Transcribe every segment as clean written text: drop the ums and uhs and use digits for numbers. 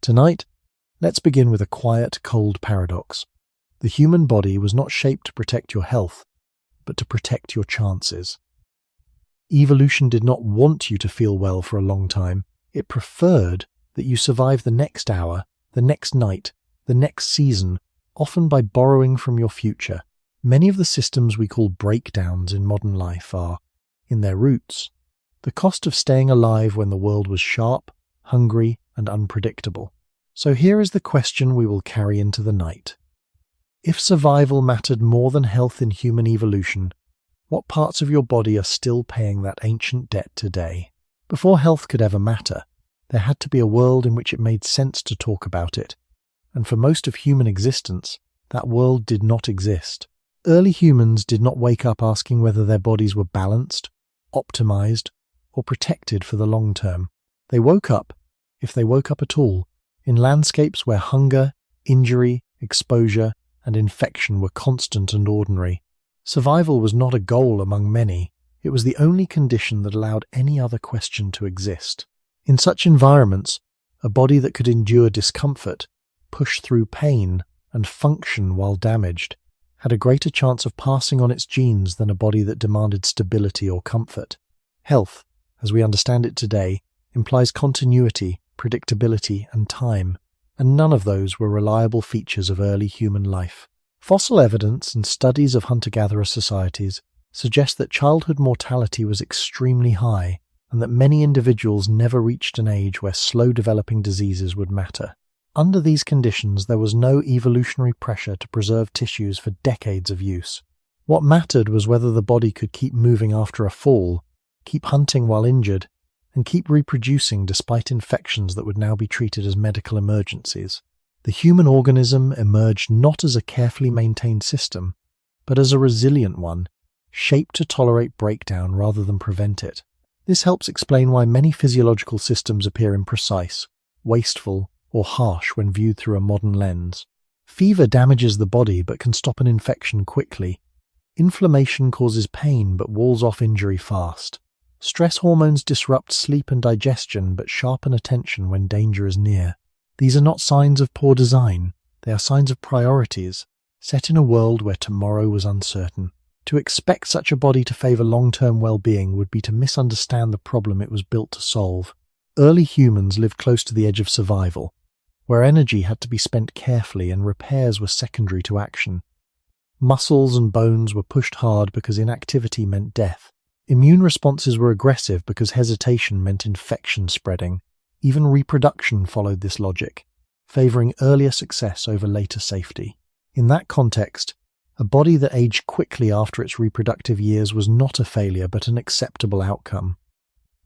Tonight, let's begin with a quiet, cold paradox. The human body was not shaped to protect your health, but to protect your chances. Evolution did not want you to feel well for a long time. It preferred that you survive the next hour, the next night, the next season, often by borrowing from your future. Many of the systems we call breakdowns in modern life are, in their roots, the cost of staying alive when the world was sharp, hungry, and unpredictable. So here is the question we will carry into the night. If survival mattered more than health in human evolution, what parts of your body are still paying that ancient debt today? Before health could ever matter, there had to be a world in which it made sense to talk about it. And for most of human existence, that world did not exist. Early humans did not wake up asking whether their bodies were balanced, optimized, or protected for the long term. They woke up, if they woke up at all, in landscapes where hunger, injury, exposure, and infection were constant and ordinary. Survival was not a goal among many. It was the only condition that allowed any other question to exist. In such environments, a body that could endure discomfort, push through pain, and function while damaged, had a greater chance of passing on its genes than a body that demanded stability or comfort. Health, as we understand it today, implies continuity, predictability, and time, and none of those were reliable features of early human life. Fossil evidence and studies of hunter-gatherer societies suggest that childhood mortality was extremely high, and that many individuals never reached an age where slow-developing diseases would matter. Under these conditions, there was no evolutionary pressure to preserve tissues for decades of use. What mattered was whether the body could keep moving after a fall, keep hunting while injured, and keep reproducing despite infections that would now be treated as medical emergencies. The human organism emerged not as a carefully maintained system, but as a resilient one, shaped to tolerate breakdown rather than prevent it. This helps explain why many physiological systems appear imprecise, wasteful, or harsh when viewed through a modern lens. Fever damages the body but can stop an infection quickly. Inflammation causes pain but walls off injury fast. Stress hormones disrupt sleep and digestion but sharpen attention when danger is near. These are not signs of poor design, they are signs of priorities, set in a world where tomorrow was uncertain. To expect such a body to favor long-term well-being would be to misunderstand the problem it was built to solve. Early humans lived close to the edge of survival, where energy had to be spent carefully and repairs were secondary to action. Muscles and bones were pushed hard because inactivity meant death. Immune responses were aggressive because hesitation meant infection spreading. Even reproduction followed this logic, favoring earlier success over later safety. In that context, a body that aged quickly after its reproductive years was not a failure but an acceptable outcome.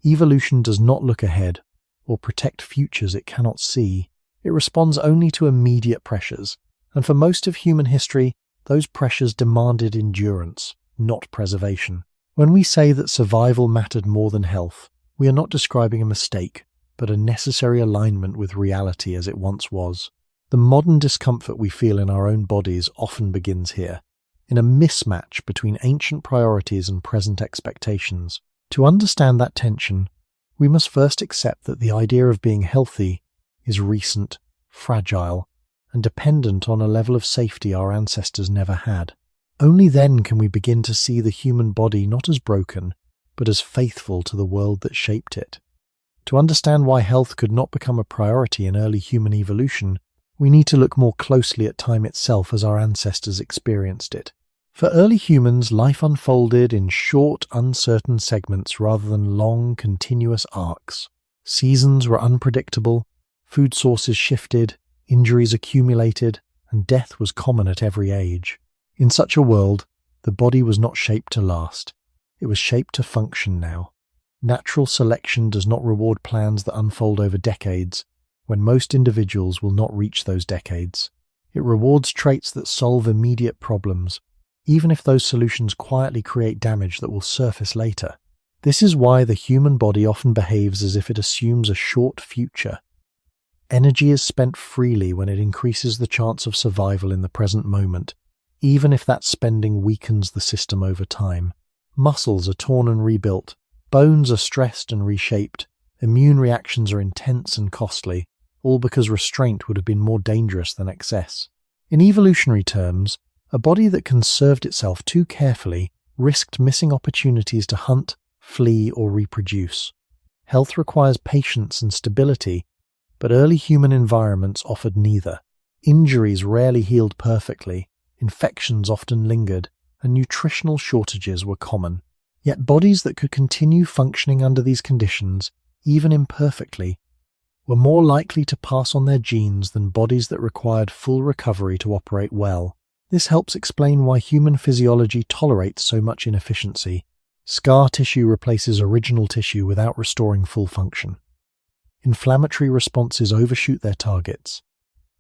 Evolution does not look ahead or protect futures it cannot see. It responds only to immediate pressures, and for most of human history, those pressures demanded endurance, not preservation. When we say that survival mattered more than health, we are not describing a mistake, but a necessary alignment with reality as it once was. The modern discomfort we feel in our own bodies often begins here, in a mismatch between ancient priorities and present expectations. To understand that tension, we must first accept that the idea of being healthy is recent, fragile, and dependent on a level of safety our ancestors never had. Only then can we begin to see the human body not as broken, but as faithful to the world that shaped it. To understand why health could not become a priority in early human evolution, we need to look more closely at time itself as our ancestors experienced it. For early humans, life unfolded in short, uncertain segments rather than long, continuous arcs. Seasons were unpredictable, food sources shifted, injuries accumulated, and death was common at every age. In such a world, the body was not shaped to last. It was shaped to function now. Natural selection does not reward plans that unfold over decades, when most individuals will not reach those decades. It rewards traits that solve immediate problems, even if those solutions quietly create damage that will surface later. This is why the human body often behaves as if it assumes a short future. Energy is spent freely when it increases the chance of survival in the present moment, even if that spending weakens the system over time. Muscles are torn and rebuilt, bones are stressed and reshaped, immune reactions are intense and costly, all because restraint would have been more dangerous than excess. In evolutionary terms, a body that conserved itself too carefully risked missing opportunities to hunt, flee, or reproduce. Health requires patience and stability, but early human environments offered neither. Injuries rarely healed perfectly, infections often lingered, and nutritional shortages were common. Yet bodies that could continue functioning under these conditions, even imperfectly, were more likely to pass on their genes than bodies that required full recovery to operate well. This helps explain why human physiology tolerates so much inefficiency. Scar tissue replaces original tissue without restoring full function. Inflammatory responses overshoot their targets.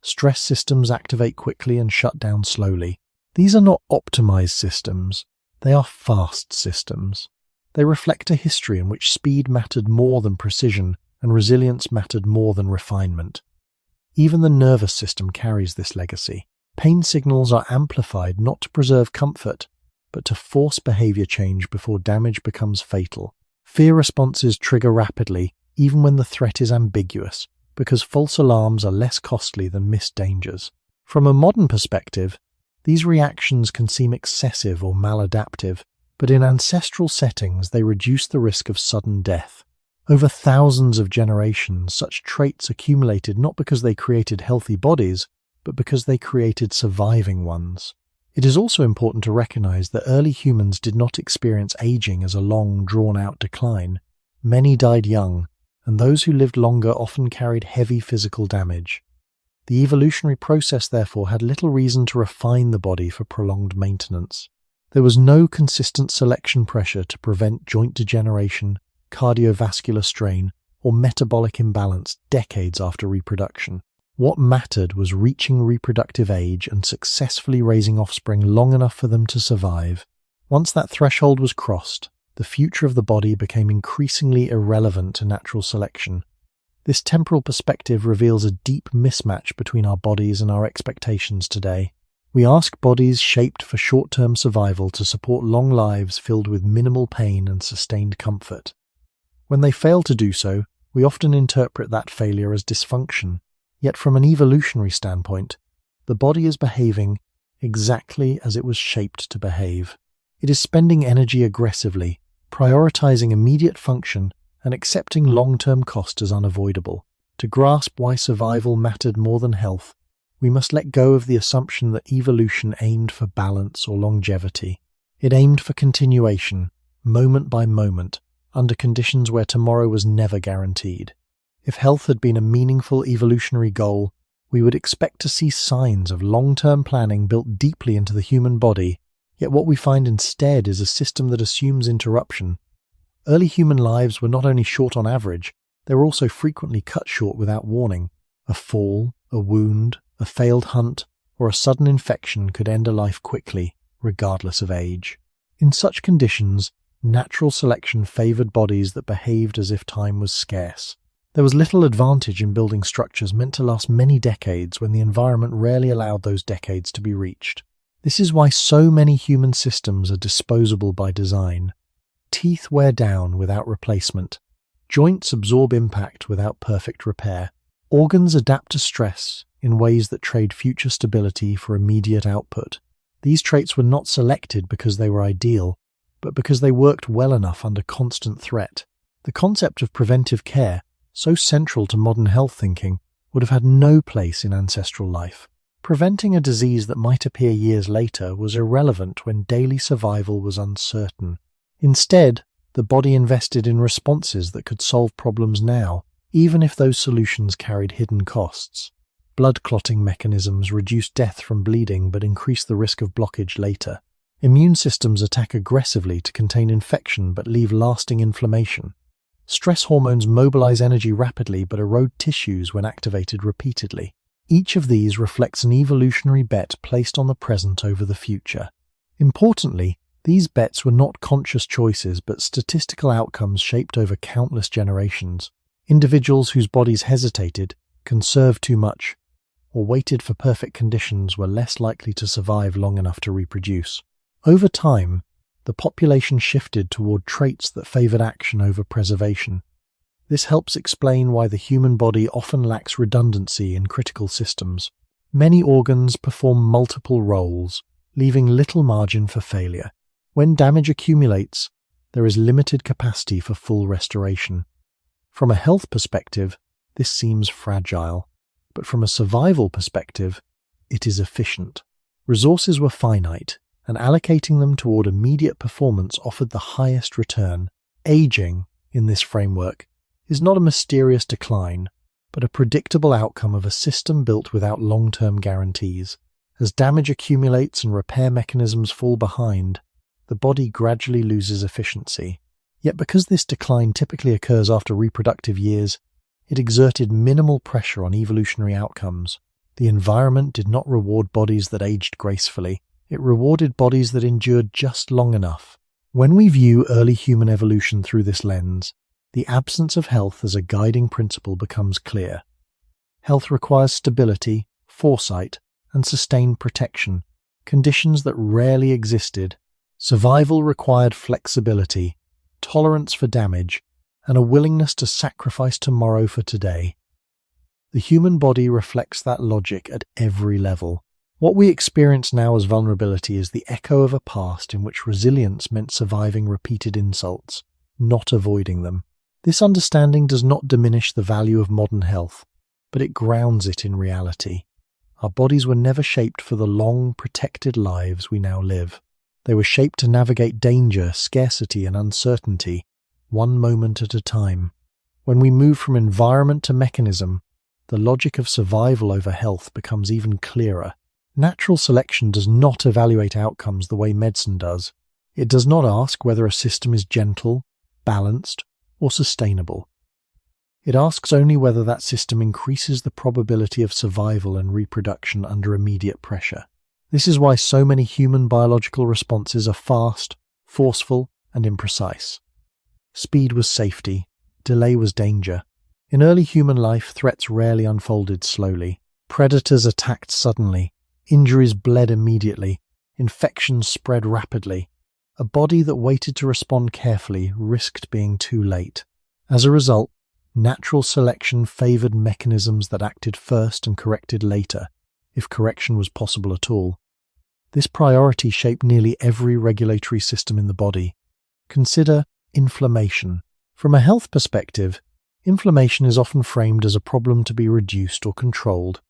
Stress systems activate quickly and shut down slowly. These are not optimized systems, they are fast systems. They reflect a history in which speed mattered more than precision and resilience mattered more than refinement. Even the nervous system carries this legacy. Pain signals are amplified not to preserve comfort, but to force behavior change before damage becomes fatal. Fear responses trigger rapidly, even when the threat is ambiguous, because false alarms are less costly than missed dangers. From a modern perspective, these reactions can seem excessive or maladaptive, but in ancestral settings they reduce the risk of sudden death. Over thousands of generations, such traits accumulated not because they created healthy bodies, but because they created surviving ones. It is also important to recognize that early humans did not experience aging as a long, drawn-out decline. Many died young, and those who lived longer often carried heavy physical damage. The evolutionary process, therefore, had little reason to refine the body for prolonged maintenance. There was no consistent selection pressure to prevent joint degeneration, cardiovascular strain, or metabolic imbalance decades after reproduction. What mattered was reaching reproductive age and successfully raising offspring long enough for them to survive. Once that threshold was crossed, the future of the body became increasingly irrelevant to natural selection. This temporal perspective reveals a deep mismatch between our bodies and our expectations today. We ask bodies shaped for short-term survival to support long lives filled with minimal pain and sustained comfort. When they fail to do so, we often interpret that failure as dysfunction. Yet from an evolutionary standpoint, the body is behaving exactly as it was shaped to behave. It is spending energy aggressively, prioritizing immediate function and accepting long-term cost as unavoidable. To grasp why survival mattered more than health, we must let go of the assumption that evolution aimed for balance or longevity. It aimed for continuation, moment by moment, under conditions where tomorrow was never guaranteed. If health had been a meaningful evolutionary goal, we would expect to see signs of long-term planning built deeply into the human body, yet what we find instead is a system that assumes interruption. Early human lives were not only short on average, they were also frequently cut short without warning. A fall, a wound, a failed hunt, or a sudden infection could end a life quickly, regardless of age. In such conditions, natural selection favored bodies that behaved as if time was scarce. There was little advantage in building structures meant to last many decades when the environment rarely allowed those decades to be reached. This is why so many human systems are disposable by design. Teeth wear down without replacement. Joints absorb impact without perfect repair. Organs adapt to stress in ways that trade future stability for immediate output. These traits were not selected because they were ideal, but because they worked well enough under constant threat. The concept of preventive care, so central to modern health thinking, would have had no place in ancestral life. Preventing a disease that might appear years later was irrelevant when daily survival was uncertain. Instead, the body invested in responses that could solve problems now, even if those solutions carried hidden costs. Blood clotting mechanisms reduce death from bleeding but increase the risk of blockage later. Immune systems attack aggressively to contain infection but leave lasting inflammation. Stress hormones mobilize energy rapidly but erode tissues when activated repeatedly. Each of these reflects an evolutionary bet placed on the present over the future. Importantly, these bets were not conscious choices but statistical outcomes shaped over countless generations. Individuals whose bodies hesitated, conserved too much, or waited for perfect conditions were less likely to survive long enough to reproduce. Over time, the population shifted toward traits that favored action over preservation. This helps explain why the human body often lacks redundancy in critical systems. Many organs perform multiple roles, leaving little margin for failure. When damage accumulates, there is limited capacity for full restoration. From a health perspective, this seems fragile, but from a survival perspective, it is efficient. Resources were finite, and allocating them toward immediate performance offered the highest return. Aging, in this framework, is not a mysterious decline, but a predictable outcome of a system built without long-term guarantees. As damage accumulates and repair mechanisms fall behind, the body gradually loses efficiency. Yet because this decline typically occurs after reproductive years, it exerted minimal pressure on evolutionary outcomes. The environment did not reward bodies that aged gracefully. It rewarded bodies that endured just long enough. When we view early human evolution through this lens, the absence of health as a guiding principle becomes clear. Health requires stability, foresight, and sustained protection, conditions that rarely existed. Survival required flexibility, tolerance for damage, and a willingness to sacrifice tomorrow for today. The human body reflects that logic at every level. What we experience now as vulnerability is the echo of a past in which resilience meant surviving repeated insults, not avoiding them. This understanding does not diminish the value of modern health, but it grounds it in reality. Our bodies were never shaped for the long, protected lives we now live. They were shaped to navigate danger, scarcity, and uncertainty, one moment at a time. When we move from environment to mechanism, the logic of survival over health becomes even clearer. Natural selection does not evaluate outcomes the way medicine does. It does not ask whether a system is gentle, balanced, or sustainable. It asks only whether that system increases the probability of survival and reproduction under immediate pressure. This is why so many human biological responses are fast, forceful, and imprecise. Speed was safety, delay was danger. In early human life, threats rarely unfolded slowly. Predators attacked suddenly, injuries bled immediately, infections spread rapidly. A body that waited to respond carefully risked being too late. As a result, natural selection favored mechanisms that acted first and corrected later, if correction was possible at all. This priority shaped nearly every regulatory system in the body. Consider inflammation. From a health perspective, inflammation is often framed as a problem to be reduced or controlled.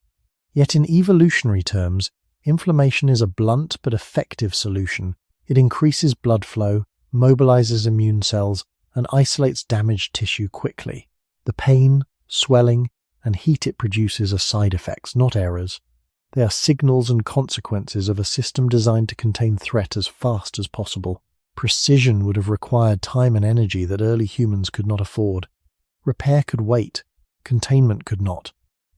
Yet in evolutionary terms, inflammation is a blunt but effective solution. It increases blood flow, mobilizes immune cells, and isolates damaged tissue quickly. The pain, swelling, and heat it produces are side effects, not errors. They are signals and consequences of a system designed to contain threat as fast as possible. Precision would have required time and energy that early humans could not afford. Repair could wait, containment could not.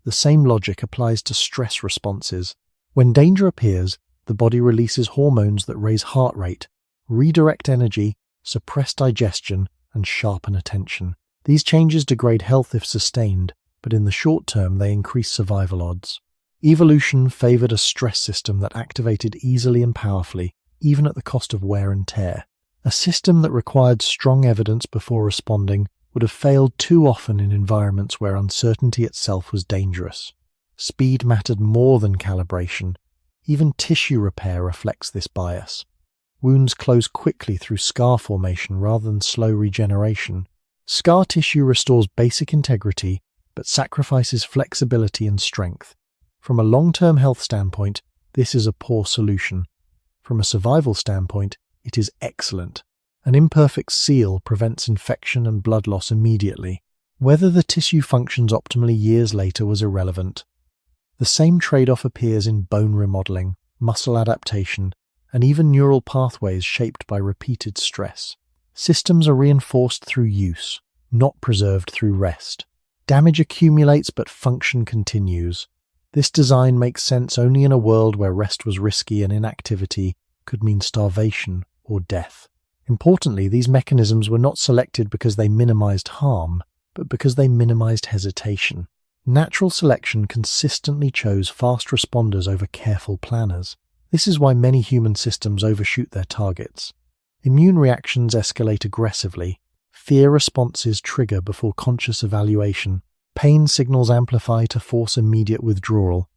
The same logic applies to stress responses. When danger appears, the body releases hormones that raise heart rate, redirect energy, suppress digestion, and sharpen attention. These changes degrade health if sustained, but in the short term they increase survival odds. Evolution favored a stress system that activated easily and powerfully, even at the cost of wear and tear. A system that required strong evidence before responding would have failed too often in environments where uncertainty itself was dangerous. Speed mattered more than calibration. Even tissue repair reflects this bias. Wounds close quickly through scar formation rather than slow regeneration. Scar tissue restores basic integrity, but sacrifices flexibility and strength. From a long-term health standpoint, this is a poor solution. From a survival standpoint, it is excellent. An imperfect seal prevents infection and blood loss immediately. Whether the tissue functions optimally years later was irrelevant. The same trade-off appears in bone remodeling, muscle adaptation, and even neural pathways shaped by repeated stress. Systems are reinforced through use, not preserved through rest. Damage accumulates but function continues. This design makes sense only in a world where rest was risky and inactivity could mean starvation or death. Importantly, these mechanisms were not selected because they minimized harm, but because they minimized hesitation. Natural selection consistently chose fast responders over careful planners. This is why many human systems overshoot their targets. Immune reactions escalate aggressively, Fear responses trigger before conscious evaluation. Pain signals amplify to force immediate withdrawal.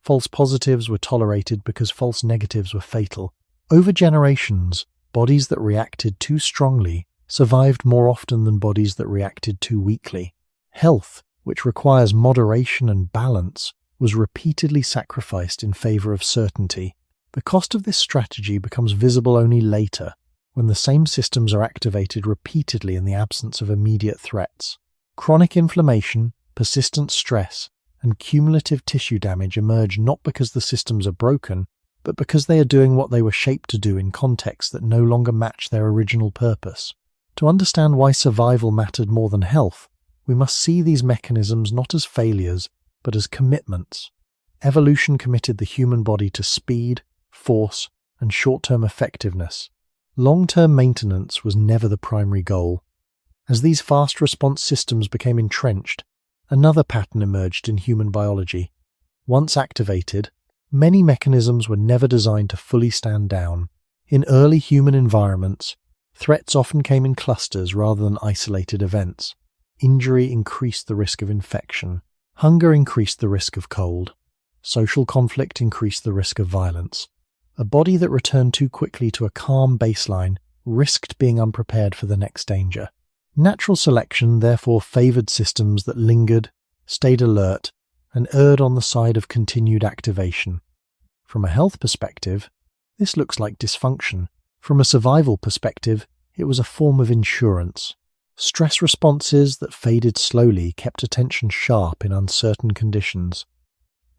False positives were tolerated because false negatives were fatal. Over generations, bodies that reacted too strongly survived more often than bodies that reacted too weakly. Health, which requires moderation and balance, was repeatedly sacrificed in favor of certainty. The cost of this strategy becomes visible only later, when the same systems are activated repeatedly in the absence of immediate threats. Chronic inflammation, persistent stress, and cumulative tissue damage emerge not because the systems are broken, but because they are doing what they were shaped to do in contexts that no longer match their original purpose. To understand why survival mattered more than health, we must see these mechanisms not as failures, but as commitments. Evolution committed the human body to speed, force, and short-term effectiveness. Long-term maintenance was never the primary goal. As these fast response systems became entrenched, another pattern emerged in human biology. Once activated, many mechanisms were never designed to fully stand down. In early human environments, threats often came in clusters rather than isolated events. Injury increased the risk of infection. Hunger increased the risk of cold. Social conflict increased the risk of violence. A body that returned too quickly to a calm baseline risked being unprepared for the next danger. Natural selection therefore favored systems that lingered, stayed alert, and erred on the side of continued activation. From a health perspective, this looks like dysfunction. From a survival perspective, it was a form of insurance. Stress responses that faded slowly kept attention sharp in uncertain conditions.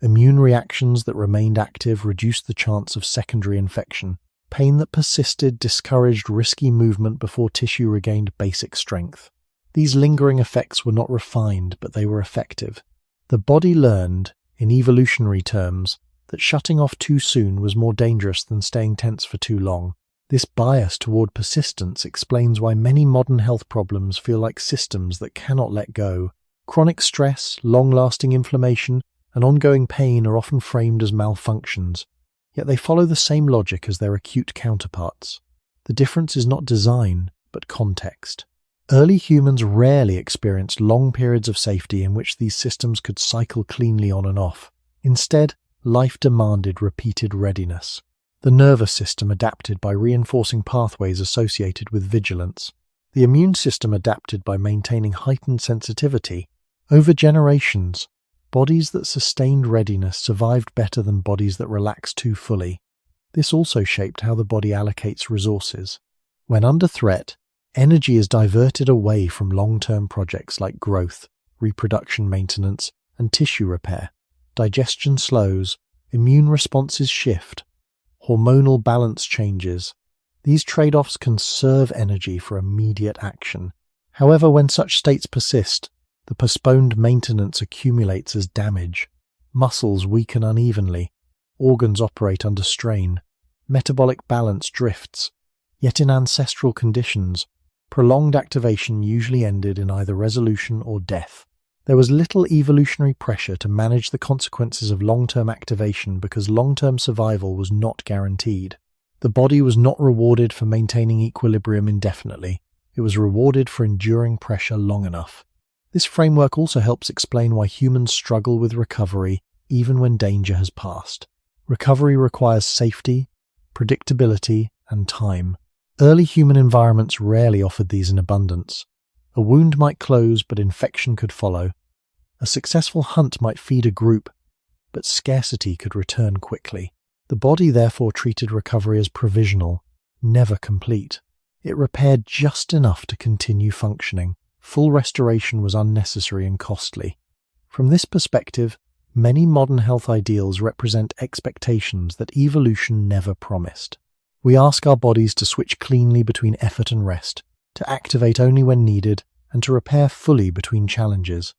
Immune reactions that remained active reduced the chance of secondary infection. Pain that persisted discouraged risky movement before tissue regained basic strength. These lingering effects were not refined, but they were effective. The body learned, in evolutionary terms, that shutting off too soon was more dangerous than staying tense for too long. This bias toward persistence explains why many modern health problems feel like systems that cannot let go. Chronic stress, long-lasting inflammation, and ongoing pain are often framed as malfunctions, yet they follow the same logic as their acute counterparts. The difference is not design, but context. Early humans rarely experienced long periods of safety in which these systems could cycle cleanly on and off. Instead, life demanded repeated readiness. The nervous system adapted by reinforcing pathways associated with vigilance. The immune system adapted by maintaining heightened sensitivity. Over generations, bodies that sustained readiness survived better than bodies that relaxed too fully. This also shaped how the body allocates resources. When under threat, energy is diverted away from long-term projects like growth, reproduction maintenance, and tissue repair. Digestion slows, immune responses shift, hormonal balance changes. These trade-offs conserve energy for immediate action. However, when such states persist, the postponed maintenance accumulates as damage. Muscles weaken unevenly, organs operate under strain, metabolic balance drifts. Yet in ancestral conditions, prolonged activation usually ended in either resolution or death. There was little evolutionary pressure to manage the consequences of long-term activation because long-term survival was not guaranteed. The body was not rewarded for maintaining equilibrium indefinitely. It was rewarded for enduring pressure long enough. This framework also helps explain why humans struggle with recovery even when danger has passed. Recovery requires safety, predictability, and time. Early human environments rarely offered these in abundance. A wound might close, but infection could follow. A successful hunt might feed a group, but scarcity could return quickly. The body therefore treated recovery as provisional, never complete. It repaired just enough to continue functioning. Full restoration was unnecessary and costly. From this perspective, many modern health ideals represent expectations that evolution never promised. We ask our bodies to switch cleanly between effort and rest, to activate only when needed, and to repair fully between challenges.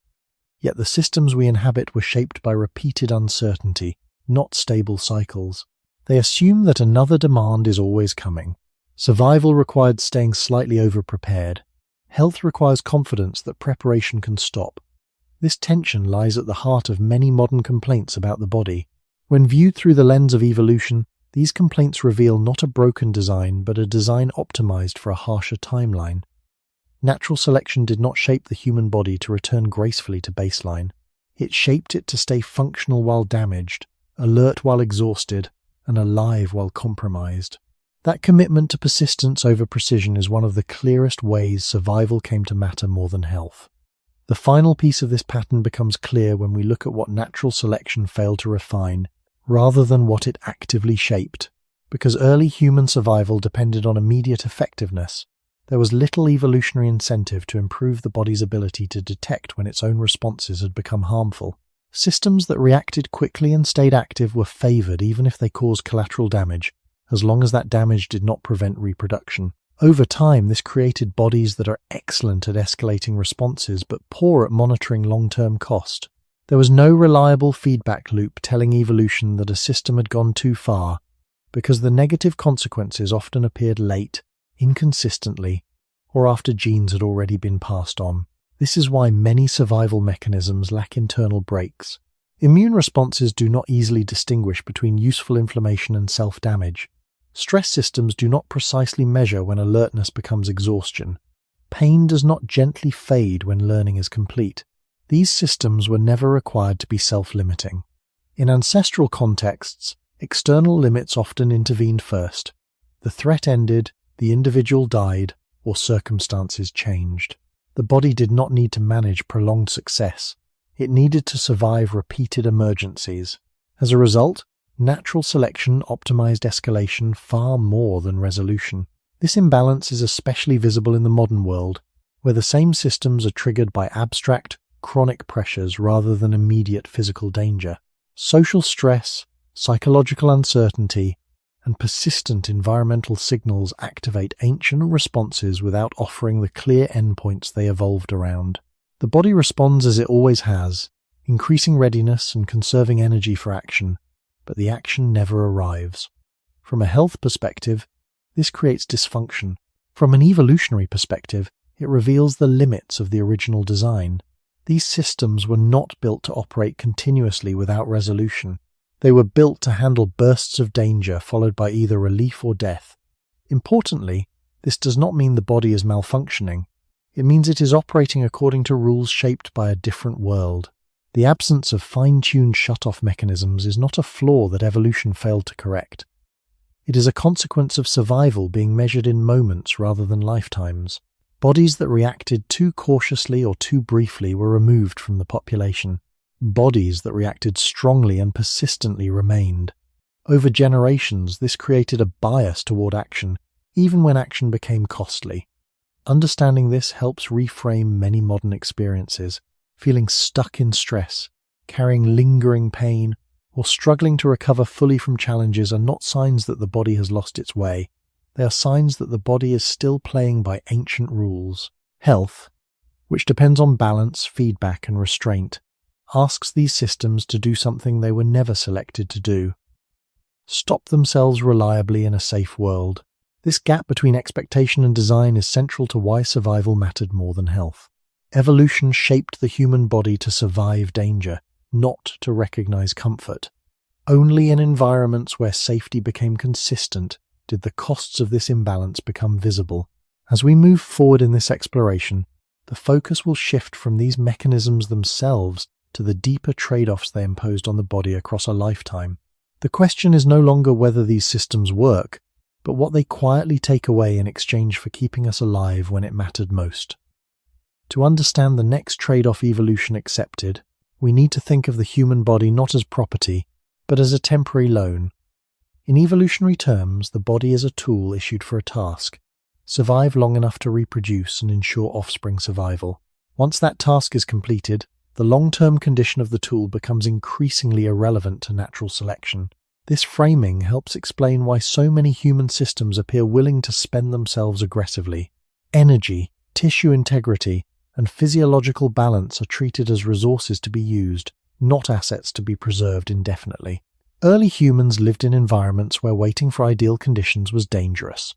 Yet the systems we inhabit were shaped by repeated uncertainty, not stable cycles. They assume that another demand is always coming. Survival required staying slightly over-prepared. Health requires confidence that preparation can stop. This tension lies at the heart of many modern complaints about the body. When viewed through the lens of evolution, these complaints reveal not a broken design, but a design optimized for a harsher timeline. Natural selection did not shape the human body to return gracefully to baseline. It shaped it to stay functional while damaged, alert while exhausted, and alive while compromised. That commitment to persistence over precision is one of the clearest ways survival came to matter more than health. The final piece of this pattern becomes clear when we look at what natural selection failed to refine, rather than what it actively shaped. Because early human survival depended on immediate effectiveness, there was little evolutionary incentive to improve the body's ability to detect when its own responses had become harmful. Systems that reacted quickly and stayed active were favored even if they caused collateral damage, as long as that damage did not prevent reproduction. Over time, this created bodies that are excellent at escalating responses but poor at monitoring long-term cost. There was no reliable feedback loop telling evolution that a system had gone too far, because the negative consequences often appeared late, inconsistently, or after genes had already been passed on. This is why many survival mechanisms lack internal brakes. Immune responses do not easily distinguish between useful inflammation and self-damage. Stress systems do not precisely measure when alertness becomes exhaustion. Pain does not gently fade when learning is complete. These systems were never required to be self-limiting. In ancestral contexts, external limits often intervened first. The threat ended, the individual died, or circumstances changed. The body did not need to manage prolonged success. It needed to survive repeated emergencies. As a result, natural selection optimized escalation far more than resolution. This imbalance is especially visible in the modern world, where the same systems are triggered by abstract, chronic pressures rather than immediate physical danger. Social stress, psychological uncertainty, and persistent environmental signals activate ancient responses without offering the clear endpoints they evolved around. The body responds as it always has, increasing readiness and conserving energy for action, but the action never arrives. From a health perspective, this creates dysfunction. From an evolutionary perspective, it reveals the limits of the original design. These systems were not built to operate continuously without resolution. They were built to handle bursts of danger followed by either relief or death. Importantly, this does not mean the body is malfunctioning. It means it is operating according to rules shaped by a different world. The absence of fine-tuned shut-off mechanisms is not a flaw that evolution failed to correct. It is a consequence of survival being measured in moments rather than lifetimes. Bodies that reacted too cautiously or too briefly were removed from the population. Bodies that reacted strongly and persistently remained. Over generations, this created a bias toward action, even when action became costly. Understanding this helps reframe many modern experiences. Feeling stuck in stress, carrying lingering pain, or struggling to recover fully from challenges are not signs that the body has lost its way. They are signs that the body is still playing by ancient rules. Health, which depends on balance, feedback, and restraint, asks these systems to do something they were never selected to do. Stop themselves reliably in a safe world. This gap between expectation and design is central to why survival mattered more than health. Evolution shaped the human body to survive danger, not to recognize comfort. Only in environments where safety became consistent did the costs of this imbalance become visible. As we move forward in this exploration, the focus will shift from these mechanisms themselves to the deeper trade-offs they imposed on the body across a lifetime. The question is no longer whether these systems work, but what they quietly take away in exchange for keeping us alive when it mattered most. To understand the next trade-off evolution accepted, we need to think of the human body not as property, but as a temporary loan. In evolutionary terms, the body is a tool issued for a task. Survive long enough to reproduce and ensure offspring survival. Once that task is completed, the long-term condition of the tool becomes increasingly irrelevant to natural selection. This framing helps explain why so many human systems appear willing to spend themselves aggressively. Energy, tissue integrity, and physiological balance are treated as resources to be used, not assets to be preserved indefinitely. Early humans lived in environments where waiting for ideal conditions was dangerous.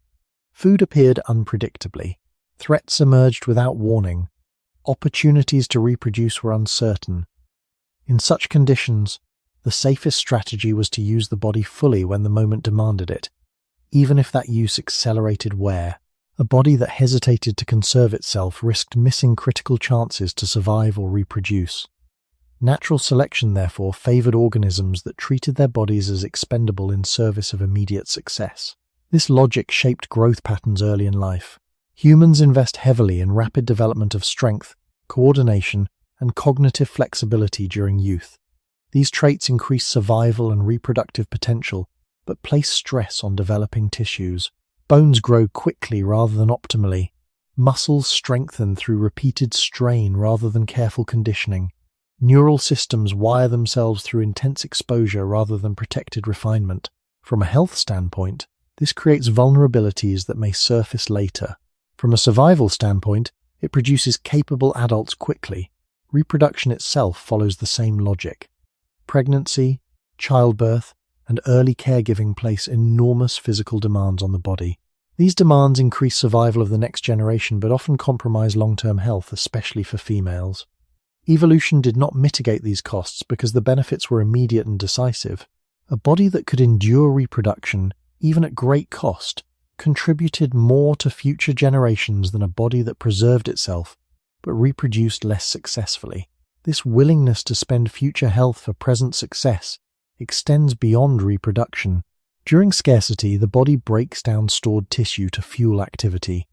Food appeared unpredictably. Threats emerged without warning. Opportunities to reproduce were uncertain. In such conditions, the safest strategy was to use the body fully when the moment demanded it, even if that use accelerated wear. A body that hesitated to conserve itself risked missing critical chances to survive or reproduce. Natural selection, therefore, favored organisms that treated their bodies as expendable in service of immediate success. This logic shaped growth patterns early in life. Humans invest heavily in rapid development of strength, coordination, and cognitive flexibility during youth. These traits increase survival and reproductive potential, but place stress on developing tissues. Bones grow quickly rather than optimally. Muscles strengthen through repeated strain rather than careful conditioning. Neural systems wire themselves through intense exposure rather than protected refinement. From a health standpoint, this creates vulnerabilities that may surface later. From a survival standpoint, it produces capable adults quickly. Reproduction itself follows the same logic. Pregnancy, childbirth, and early caregiving place enormous physical demands on the body. These demands increase survival of the next generation but often compromise long-term health, especially for females. Evolution did not mitigate these costs because the benefits were immediate and decisive. A body that could endure reproduction, even at great cost, contributed more to future generations than a body that preserved itself but reproduced less successfully. This willingness to spend future health for present success extends beyond reproduction. During scarcity, the body breaks down stored tissue to fuel activity.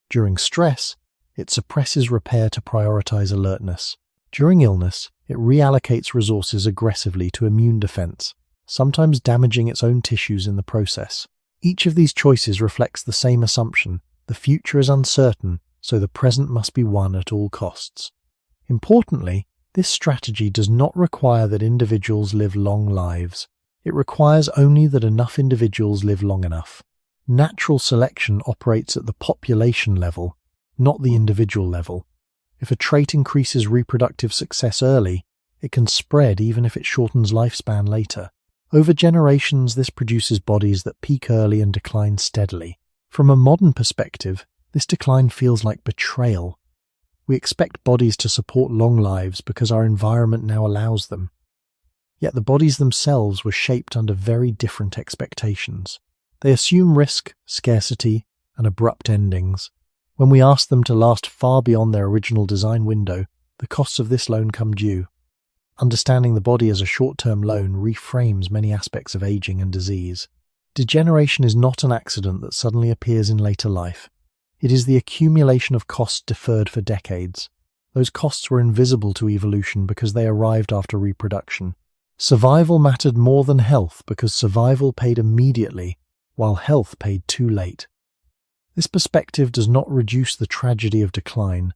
During stress, it suppresses repair to prioritize alertness. During illness, it reallocates resources aggressively to immune defense, sometimes damaging its own tissues in the process. Each of these choices reflects the same assumption: the future is uncertain, so the present must be won at all costs. Importantly, this strategy does not require that individuals live long lives. It requires only that enough individuals live long enough. Natural selection operates at the population level, not the individual level. If a trait increases reproductive success early, it can spread even if it shortens lifespan later. Over generations, this produces bodies that peak early and decline steadily. From a modern perspective, this decline feels like betrayal. We expect bodies to support long lives because our environment now allows them. Yet the bodies themselves were shaped under very different expectations. They assume risk, scarcity, and abrupt endings. When we ask them to last far beyond their original design window, the costs of this loan come due. Understanding the body as a short-term loan reframes many aspects of aging and disease. Degeneration is not an accident that suddenly appears in later life. It is the accumulation of costs deferred for decades. Those costs were invisible to evolution because they arrived after reproduction. Survival mattered more than health because survival paid immediately, while health paid too late. This perspective does not reduce the tragedy of decline,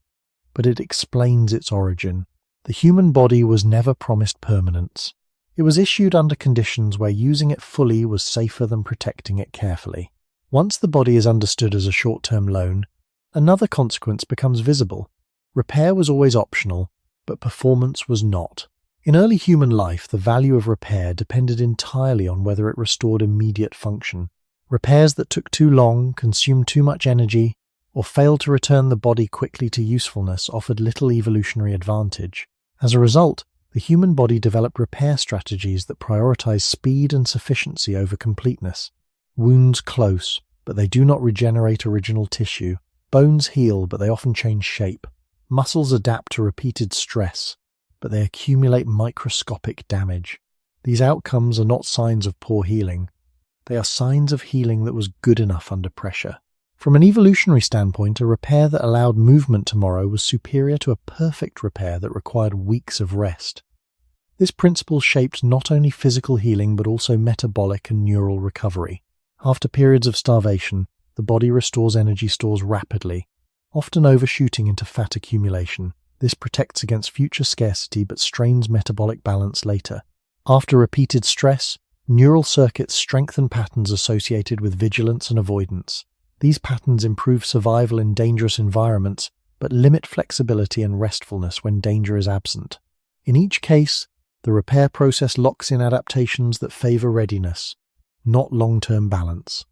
but it explains its origin. The human body was never promised permanence. It was issued under conditions where using it fully was safer than protecting it carefully. Once the body is understood as a short-term loan, another consequence becomes visible. Repair was always optional, but performance was not. In early human life, the value of repair depended entirely on whether it restored immediate function. Repairs that took too long, consumed too much energy, or failed to return the body quickly to usefulness offered little evolutionary advantage. As a result, the human body developed repair strategies that prioritize speed and sufficiency over completeness. Wounds close, but they do not regenerate original tissue. Bones heal, but they often change shape. Muscles adapt to repeated stress, but they accumulate microscopic damage. These outcomes are not signs of poor healing. They are signs of healing that was good enough under pressure. From an evolutionary standpoint, a repair that allowed movement tomorrow was superior to a perfect repair that required weeks of rest. This principle shaped not only physical healing but also metabolic and neural recovery. After periods of starvation, the body restores energy stores rapidly, often overshooting into fat accumulation. This protects against future scarcity but strains metabolic balance later. After repeated stress, neural circuits strengthen patterns associated with vigilance and avoidance. These patterns improve survival in dangerous environments, but limit flexibility and restfulness when danger is absent. In each case, the repair process locks in adaptations that favor readiness, not long-term balance.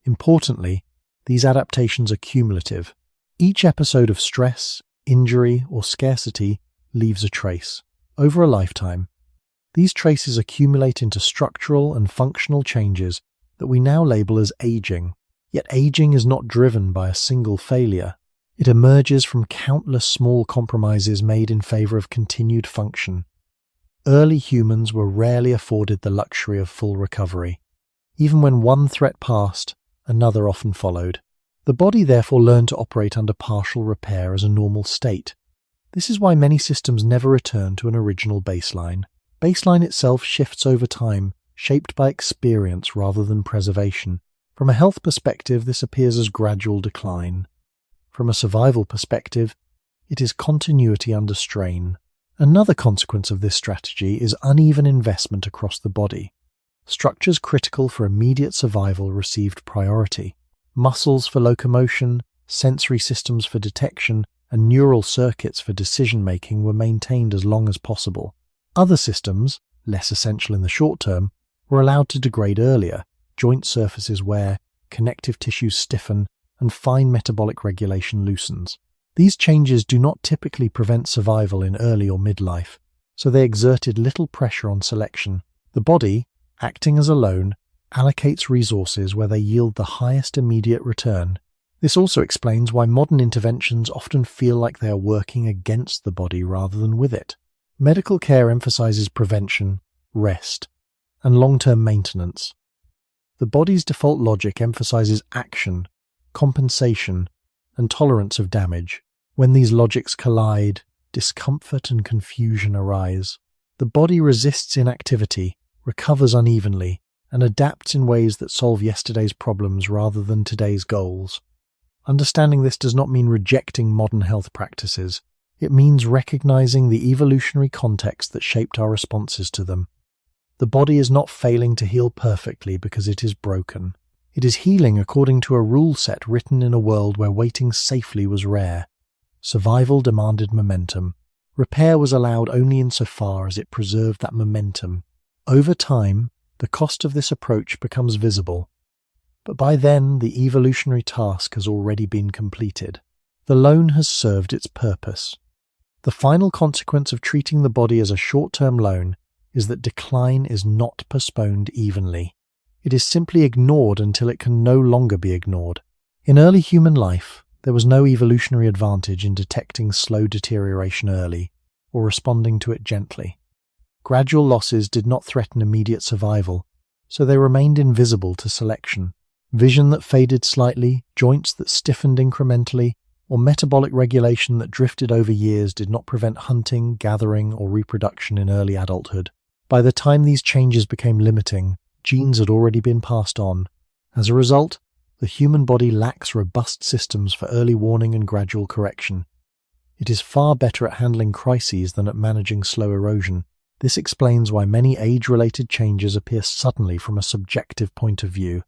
Importantly, these adaptations are cumulative. Each episode of stress, injury, or scarcity leaves a trace. Over a lifetime, these traces accumulate into structural and functional changes that we now label as aging. Yet aging is not driven by a single failure. It emerges from countless small compromises made in favor of continued function. Early humans were rarely afforded the luxury of full recovery. Even when one threat passed, another often followed. The body therefore learned to operate under partial repair as a normal state. This is why many systems never return to an original baseline. Baseline itself shifts over time, shaped by experience rather than preservation. From a health perspective, this appears as gradual decline. From a survival perspective, it is continuity under strain. Another consequence of this strategy is uneven investment across the body. Structures critical for immediate survival received priority. Muscles for locomotion, sensory systems for detection, and neural circuits for decision-making were maintained as long as possible. Other systems, less essential in the short term, were allowed to degrade earlier. Joint surfaces wear, connective tissues stiffen, and fine metabolic regulation loosens. These changes do not typically prevent survival in early or midlife, so they exerted little pressure on selection. The body, acting as a loan, allocates resources where they yield the highest immediate return. This also explains why modern interventions often feel like they are working against the body rather than with it. Medical care emphasizes prevention, rest, and long-term maintenance. The body's default logic emphasizes action, compensation, and tolerance of damage. When these logics collide, discomfort and confusion arise. The body resists inactivity, recovers unevenly, and adapts in ways that solve yesterday's problems rather than today's goals. Understanding this does not mean rejecting modern health practices. It means recognizing the evolutionary context that shaped our responses to them. The body is not failing to heal perfectly because it is broken. It is healing according to a rule set written in a world where waiting safely was rare. Survival demanded momentum. Repair was allowed only insofar as it preserved that momentum. Over time, the cost of this approach becomes visible. But by then, the evolutionary task has already been completed. The loan has served its purpose. The final consequence of treating the body as a short-term loan is that decline is not postponed evenly. It is simply ignored until it can no longer be ignored. In early human life, there was no evolutionary advantage in detecting slow deterioration early or responding to it gently. Gradual losses did not threaten immediate survival, so they remained invisible to selection. Vision that faded slightly, joints that stiffened incrementally, or metabolic regulation that drifted over years did not prevent hunting, gathering, or reproduction in early adulthood. By the time these changes became limiting, genes had already been passed on. As a result, the human body lacks robust systems for early warning and gradual correction. It is far better at handling crises than at managing slow erosion. This explains why many age-related changes appear suddenly from a subjective point of view,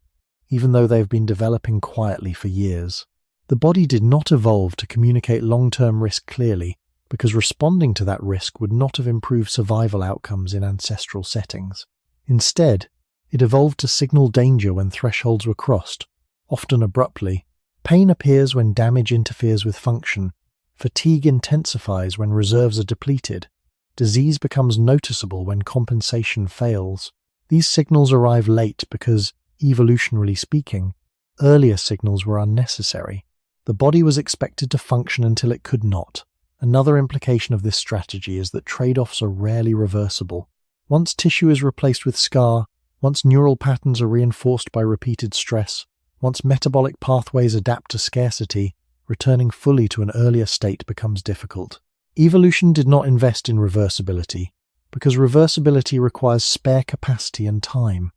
even though they have been developing quietly for years. The body did not evolve to communicate long-term risk clearly, because responding to that risk would not have improved survival outcomes in ancestral settings. Instead, it evolved to signal danger when thresholds were crossed, often abruptly. Pain appears when damage interferes with function. Fatigue intensifies when reserves are depleted. Disease becomes noticeable when compensation fails. These signals arrive late because, evolutionarily speaking, earlier signals were unnecessary. The body was expected to function until it could not. Another implication of this strategy is that trade-offs are rarely reversible. Once tissue is replaced with scar, once neural patterns are reinforced by repeated stress, once metabolic pathways adapt to scarcity, returning fully to an earlier state becomes difficult. Evolution did not invest in reversibility, because reversibility requires spare capacity and time.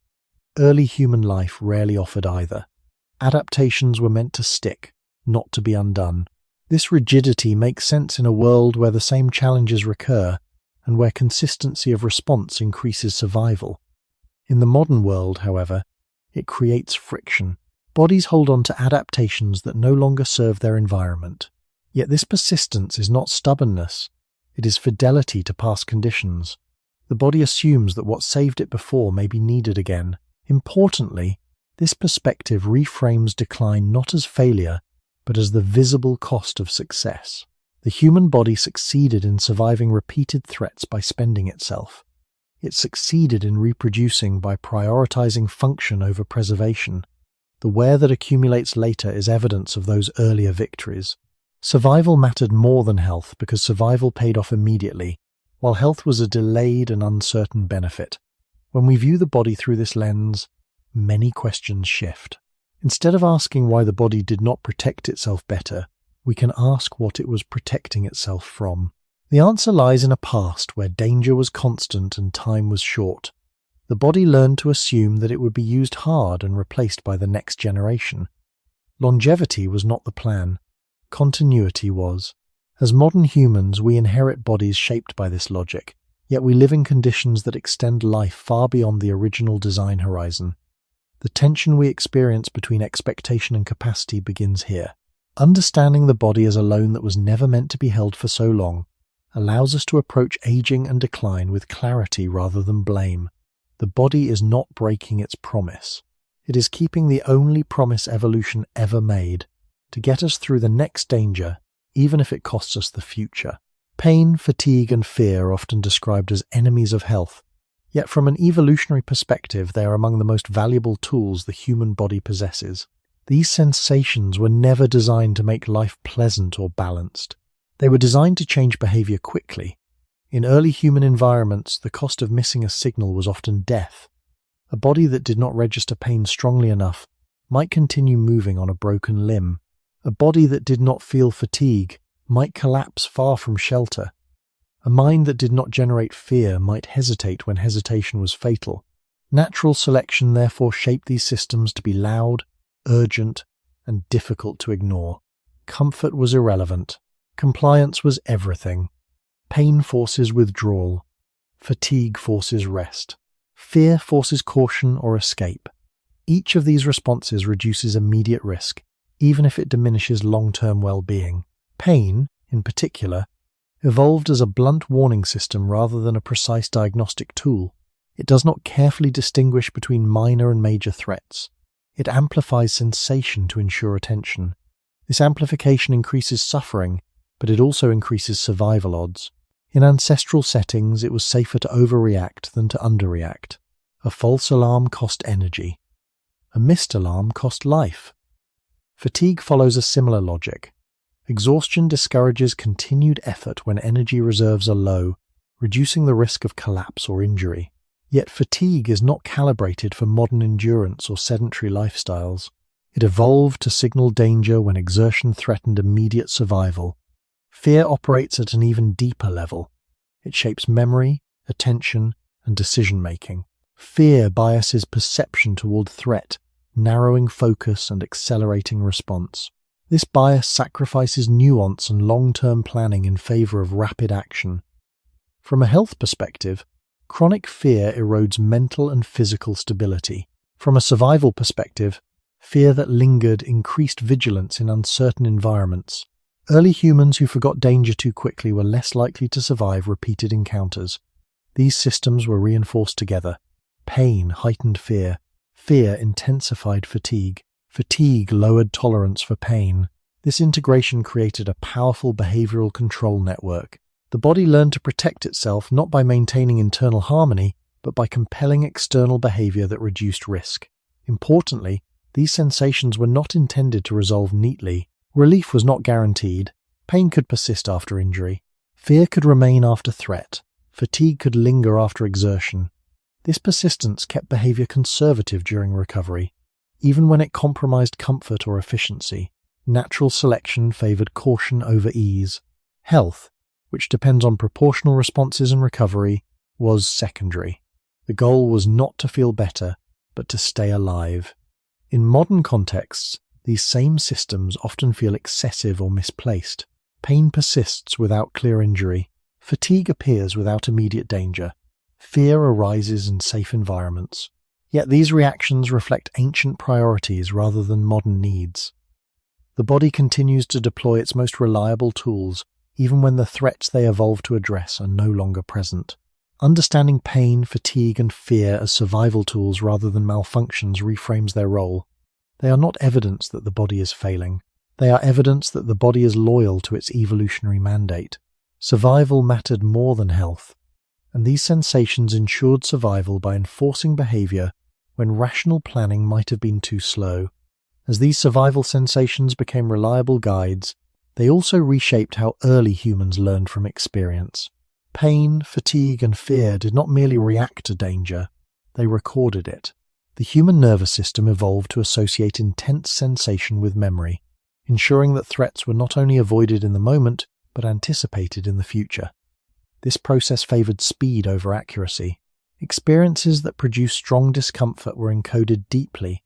Early human life rarely offered either. Adaptations were meant to stick, not to be undone. This rigidity makes sense in a world where the same challenges recur and where consistency of response increases survival. In the modern world, however, it creates friction. Bodies hold on to adaptations that no longer serve their environment. Yet this persistence is not stubbornness, it is fidelity to past conditions. The body assumes that what saved it before may be needed again. Importantly, this perspective reframes decline not as failure, but as the visible cost of success. The human body succeeded in surviving repeated threats by spending itself. It succeeded in reproducing by prioritizing function over preservation. The wear that accumulates later is evidence of those earlier victories. Survival mattered more than health because survival paid off immediately, while health was a delayed and uncertain benefit. When we view the body through this lens, many questions shift. Instead of asking why the body did not protect itself better, we can ask what it was protecting itself from. The answer lies in a past where danger was constant and time was short. The body learned to assume that it would be used hard and replaced by the next generation. Longevity was not the plan. Continuity was. As modern humans, we inherit bodies shaped by this logic, yet we live in conditions that extend life far beyond the original design horizon. The tension we experience between expectation and capacity begins here. Understanding the body as a loan that was never meant to be held for so long allows us to approach aging and decline with clarity rather than blame. The body is not breaking its promise. It is keeping the only promise evolution ever made, to get us through the next danger, even if it costs us the future. Pain, fatigue, and fear are often described as enemies of health, yet from an evolutionary perspective they are among the most valuable tools the human body possesses. These sensations were never designed to make life pleasant or balanced. They were designed to change behavior quickly. In early human environments, the cost of missing a signal was often death. A body that did not register pain strongly enough might continue moving on a broken limb. A body that did not feel fatigue might collapse far from shelter. A mind that did not generate fear might hesitate when hesitation was fatal. Natural selection therefore shaped these systems to be loud, urgent, and difficult to ignore. Comfort was irrelevant. Compliance was everything. Pain forces withdrawal. Fatigue forces rest. Fear forces caution or escape. Each of these responses reduces immediate risk, even if it diminishes long-term well-being. Pain, in particular, evolved as a blunt warning system rather than a precise diagnostic tool. It does not carefully distinguish between minor and major threats. It amplifies sensation to ensure attention. This amplification increases suffering, but it also increases survival odds. In ancestral settings, it was safer to overreact than to underreact. A false alarm cost energy. A missed alarm cost life. Fatigue follows a similar logic. Exhaustion discourages continued effort when energy reserves are low, reducing the risk of collapse or injury. Yet fatigue is not calibrated for modern endurance or sedentary lifestyles. It evolved to signal danger when exertion threatened immediate survival. Fear operates at an even deeper level. It shapes memory, attention, and decision-making. Fear biases perception toward threat, narrowing focus and accelerating response. This bias sacrifices nuance and long-term planning in favor of rapid action. From a health perspective, chronic fear erodes mental and physical stability. From a survival perspective, fear that lingered increased vigilance in uncertain environments. Early humans who forgot danger too quickly were less likely to survive repeated encounters. These systems were reinforced together. Pain heightened fear. Fear intensified fatigue. Fatigue lowered tolerance for pain. This integration created a powerful behavioral control network. The body learned to protect itself not by maintaining internal harmony, but by compelling external behavior that reduced risk. Importantly, these sensations were not intended to resolve neatly. Relief was not guaranteed. Pain could persist after injury. Fear could remain after threat. Fatigue could linger after exertion. This persistence kept behavior conservative during recovery. Even when it compromised comfort or efficiency, natural selection favored caution over ease. Health, which depends on proportional responses and recovery, was secondary. The goal was not to feel better, but to stay alive. In modern contexts, these same systems often feel excessive or misplaced. Pain persists without clear injury. Fatigue appears without immediate danger. Fear arises in safe environments. Yet these reactions reflect ancient priorities rather than modern needs. The body continues to deploy its most reliable tools, even when the threats they evolved to address are no longer present. Understanding pain, fatigue, and fear as survival tools rather than malfunctions reframes their role. They are not evidence that the body is failing. They are evidence that the body is loyal to its evolutionary mandate. Survival mattered more than health, and these sensations ensured survival by enforcing behavior when rational planning might have been too slow. As these survival sensations became reliable guides, they also reshaped how early humans learned from experience. Pain, fatigue, and fear did not merely react to danger, they recorded it. The human nervous system evolved to associate intense sensation with memory, ensuring that threats were not only avoided in the moment, but anticipated in the future. This process favored speed over accuracy. Experiences that produced strong discomfort were encoded deeply,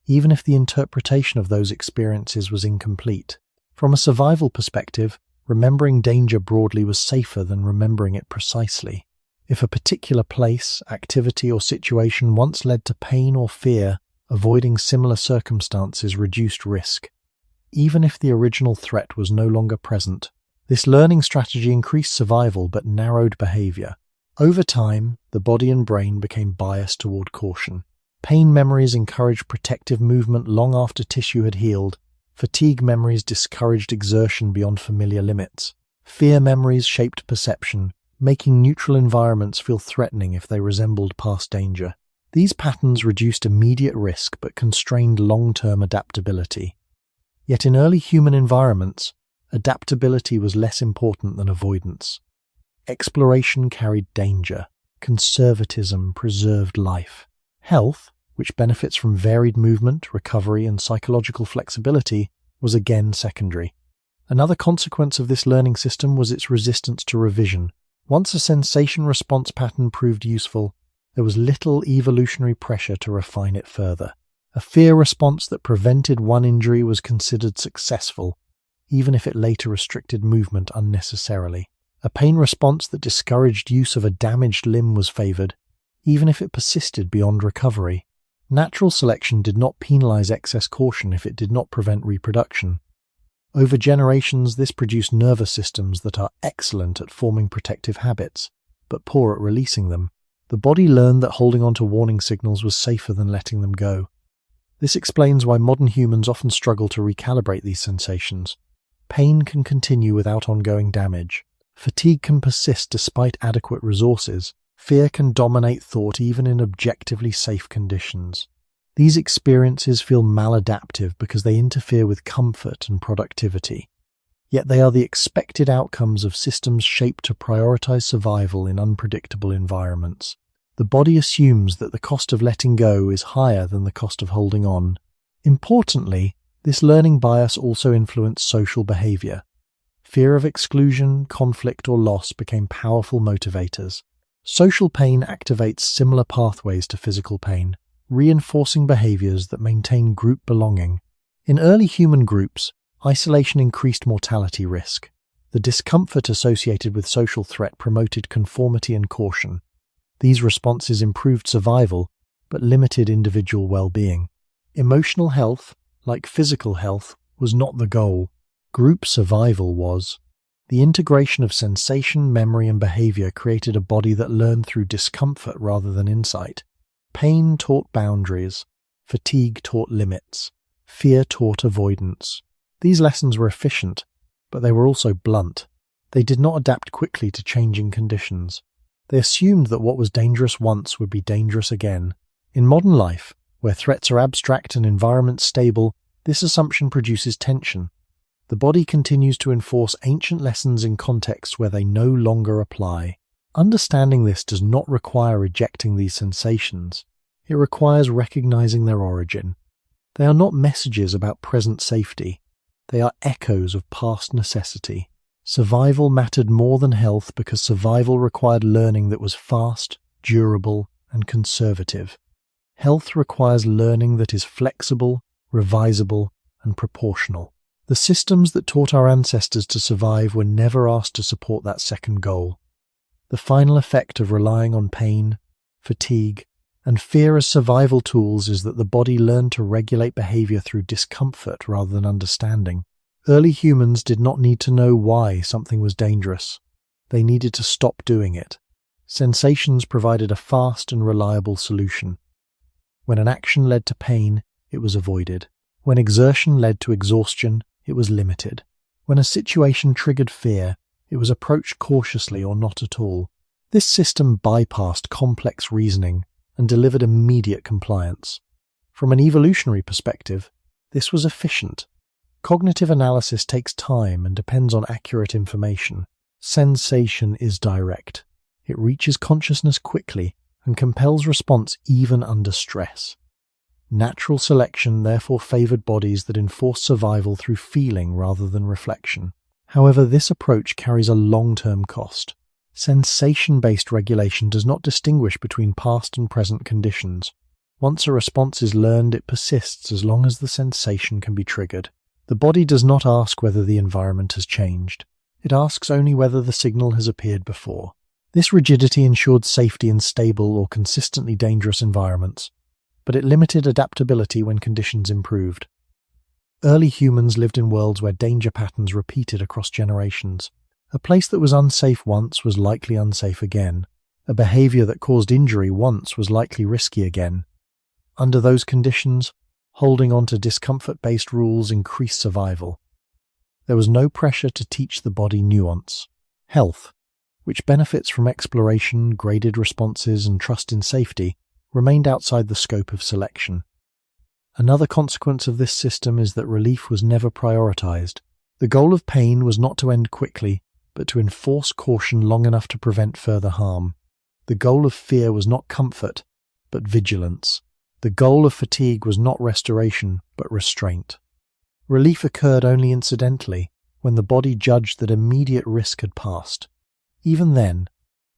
even if the interpretation of those experiences was incomplete. From a survival perspective, remembering danger broadly was safer than remembering it precisely. If a particular place, activity, or situation once led to pain or fear, avoiding similar circumstances reduced risk. Even if the original threat was no longer present, this learning strategy increased survival but narrowed behavior. Over time, the body and brain became biased toward caution. Pain memories encouraged protective movement long after tissue had healed. Fatigue memories discouraged exertion beyond familiar limits. Fear memories shaped perception, making neutral environments feel threatening if they resembled past danger. These patterns reduced immediate risk but constrained long-term adaptability. Yet in early human environments, adaptability was less important than avoidance. Exploration carried danger. Conservatism preserved life. Health, which benefits from varied movement, recovery, and psychological flexibility, was again secondary. Another consequence of this learning system was its resistance to revision. Once a sensation response pattern proved useful, there was little evolutionary pressure to refine it further. A fear response that prevented one injury was considered successful, even if it later restricted movement unnecessarily. A pain response that discouraged use of a damaged limb was favored, even if it persisted beyond recovery. Natural selection did not penalize excess caution if it did not prevent reproduction. Over generations, this produced nervous systems that are excellent at forming protective habits, but poor at releasing them. The body learned that holding on to warning signals was safer than letting them go. This explains why modern humans often struggle to recalibrate these sensations. Pain can continue without ongoing damage. Fatigue can persist despite adequate resources. Fear can dominate thought even in objectively safe conditions. These experiences feel maladaptive because they interfere with comfort and productivity. Yet they are the expected outcomes of systems shaped to prioritize survival in unpredictable environments. The body assumes that the cost of letting go is higher than the cost of holding on. Importantly, this learning bias also influenced social behavior. Fear of exclusion, conflict, or loss became powerful motivators. Social pain activates similar pathways to physical pain, reinforcing behaviors that maintain group belonging. In early human groups, isolation increased mortality risk. The discomfort associated with social threat promoted conformity and caution. These responses improved survival, but limited individual well-being. Emotional health, like physical health, was not the goal. Group survival was. The integration of sensation, memory, and behavior created a body that learned through discomfort rather than insight. Pain taught boundaries. Fatigue taught limits. Fear taught avoidance. These lessons were efficient, but they were also blunt. They did not adapt quickly to changing conditions. They assumed that what was dangerous once would be dangerous again. In modern life, where threats are abstract and environments stable, this assumption produces tension. The body continues to enforce ancient lessons in contexts where they no longer apply. Understanding this does not require rejecting these sensations. It requires recognizing their origin. They are not messages about present safety. They are echoes of past necessity. Survival mattered more than health because survival required learning that was fast, durable, and conservative. Health requires learning that is flexible, revisable, and proportional. The systems that taught our ancestors to survive were never asked to support that second goal. The final effect of relying on pain, fatigue, and fear as survival tools is that the body learned to regulate behavior through discomfort rather than understanding. Early humans did not need to know why something was dangerous. They needed to stop doing it. Sensations provided a fast and reliable solution. When an action led to pain, it was avoided. When exertion led to exhaustion, it was limited. When a situation triggered fear, it was approached cautiously or not at all. This system bypassed complex reasoning and delivered immediate compliance. From an evolutionary perspective, This was efficient. Cognitive analysis takes time and depends on accurate information. Sensation is direct. It reaches consciousness quickly and compels response even under stress. Natural selection therefore favored bodies that enforce survival through feeling rather than reflection. However, this approach carries a long-term cost. Sensation-based regulation does not distinguish between past and present conditions. Once a response is learned, it persists as long as the sensation can be triggered. The body does not ask whether the environment has changed. It asks only whether the signal has appeared before. This rigidity ensured safety in stable or consistently dangerous environments, but it limited adaptability when conditions improved. Early humans lived in worlds where danger patterns repeated across generations. A place that was unsafe once was likely unsafe again. A behavior that caused injury once was likely risky again. Under those conditions, holding on to discomfort-based rules increased survival. There was no pressure to teach the body nuance. Health, which benefits from exploration, graded responses, and trust in safety, remained outside the scope of selection. Another consequence of this system is that relief was never prioritized. The goal of pain was not to end quickly, but to enforce caution long enough to prevent further harm. The goal of fear was not comfort, but vigilance. The goal of fatigue was not restoration, but restraint. Relief occurred only incidentally, when the body judged that immediate risk had passed. Even then,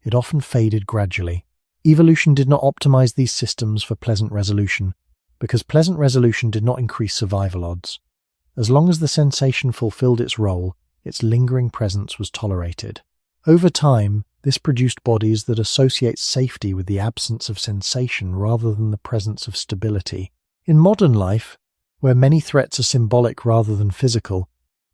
it often faded gradually. Evolution did not optimize these systems for pleasant resolution, because pleasant resolution did not increase survival odds. As long as the sensation fulfilled its role, its lingering presence was tolerated. Over time, this produced bodies that associate safety with the absence of sensation rather than the presence of stability. In modern life, where many threats are symbolic rather than physical,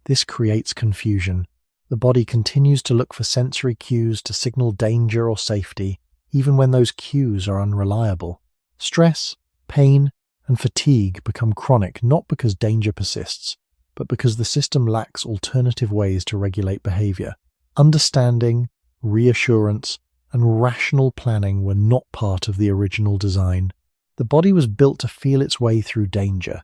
this creates confusion. The body continues to look for sensory cues to signal danger or safety, even when those cues are unreliable. Stress, pain, and fatigue become chronic not because danger persists, but because the system lacks alternative ways to regulate behavior. Understanding, reassurance, and rational planning were not part of the original design. The body was built to feel its way through danger,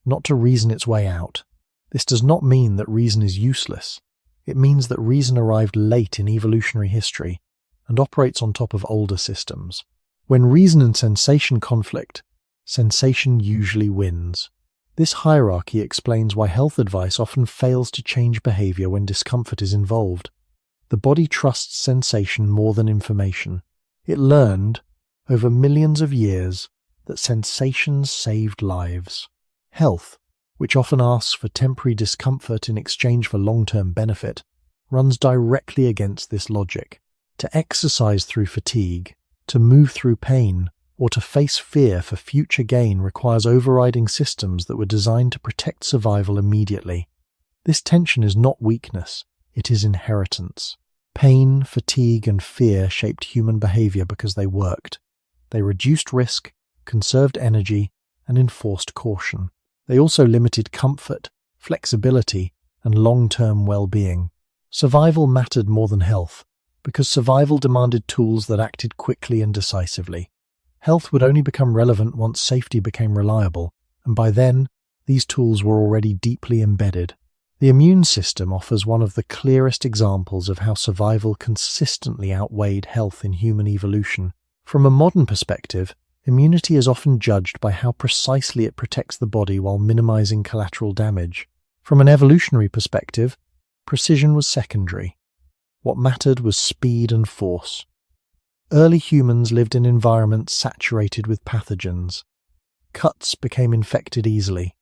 not to reason its way out. This does not mean that reason is useless. It means that reason arrived late in evolutionary history and operates on top of older systems. When reason and sensation conflict, sensation usually wins. This hierarchy explains why health advice often fails to change behavior when discomfort is involved. The body trusts sensation more than information. It learned, over millions of years, that sensations saved lives. Health, which often asks for temporary discomfort in exchange for long-term benefit, runs directly against this logic. To exercise through fatigue, to move through pain, or to face fear for future gain requires overriding systems that were designed to protect survival immediately. This tension is not weakness, it is inheritance. Pain, fatigue, and fear shaped human behavior because they worked. They reduced risk, conserved energy, and enforced caution. They also limited comfort, flexibility, and long-term well-being. Survival mattered more than health, because survival demanded tools that acted quickly and decisively. Health would only become relevant once safety became reliable, and by then, these tools were already deeply embedded. The immune system offers one of the clearest examples of how survival consistently outweighed health in human evolution. From a modern perspective, immunity is often judged by how precisely it protects the body while minimizing collateral damage. From an evolutionary perspective, precision was secondary. What mattered was speed and force. Early humans lived in environments saturated with pathogens. Cuts became infected easily.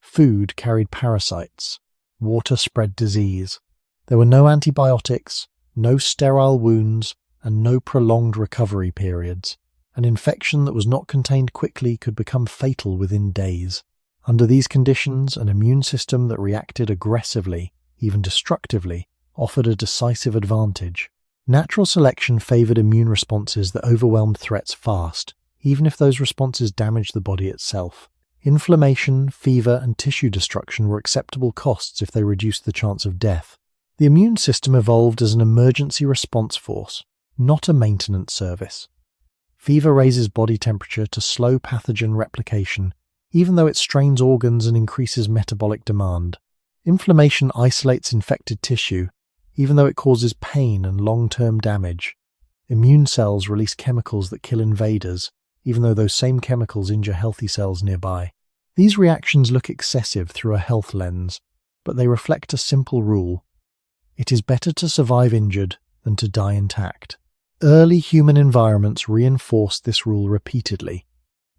Food carried parasites. Water spread disease. There were no antibiotics, no sterile wounds, and no prolonged recovery periods. An infection that was not contained quickly could become fatal within days. Under these conditions, an immune system that reacted aggressively, even destructively, offered a decisive advantage. Natural selection favored immune responses that overwhelmed threats fast, even if those responses damaged the body itself. Inflammation, fever, and tissue destruction were acceptable costs if they reduced the chance of death. The immune system evolved as an emergency response force, not a maintenance service. Fever raises body temperature to slow pathogen replication, even though it strains organs and increases metabolic demand. Inflammation isolates infected tissue, even though it causes pain and long-term damage. Immune cells release chemicals that kill invaders, even though those same chemicals injure healthy cells nearby. These reactions look excessive through a health lens, but they reflect a simple rule. It is better to survive injured than to die intact. Early human environments reinforced this rule repeatedly.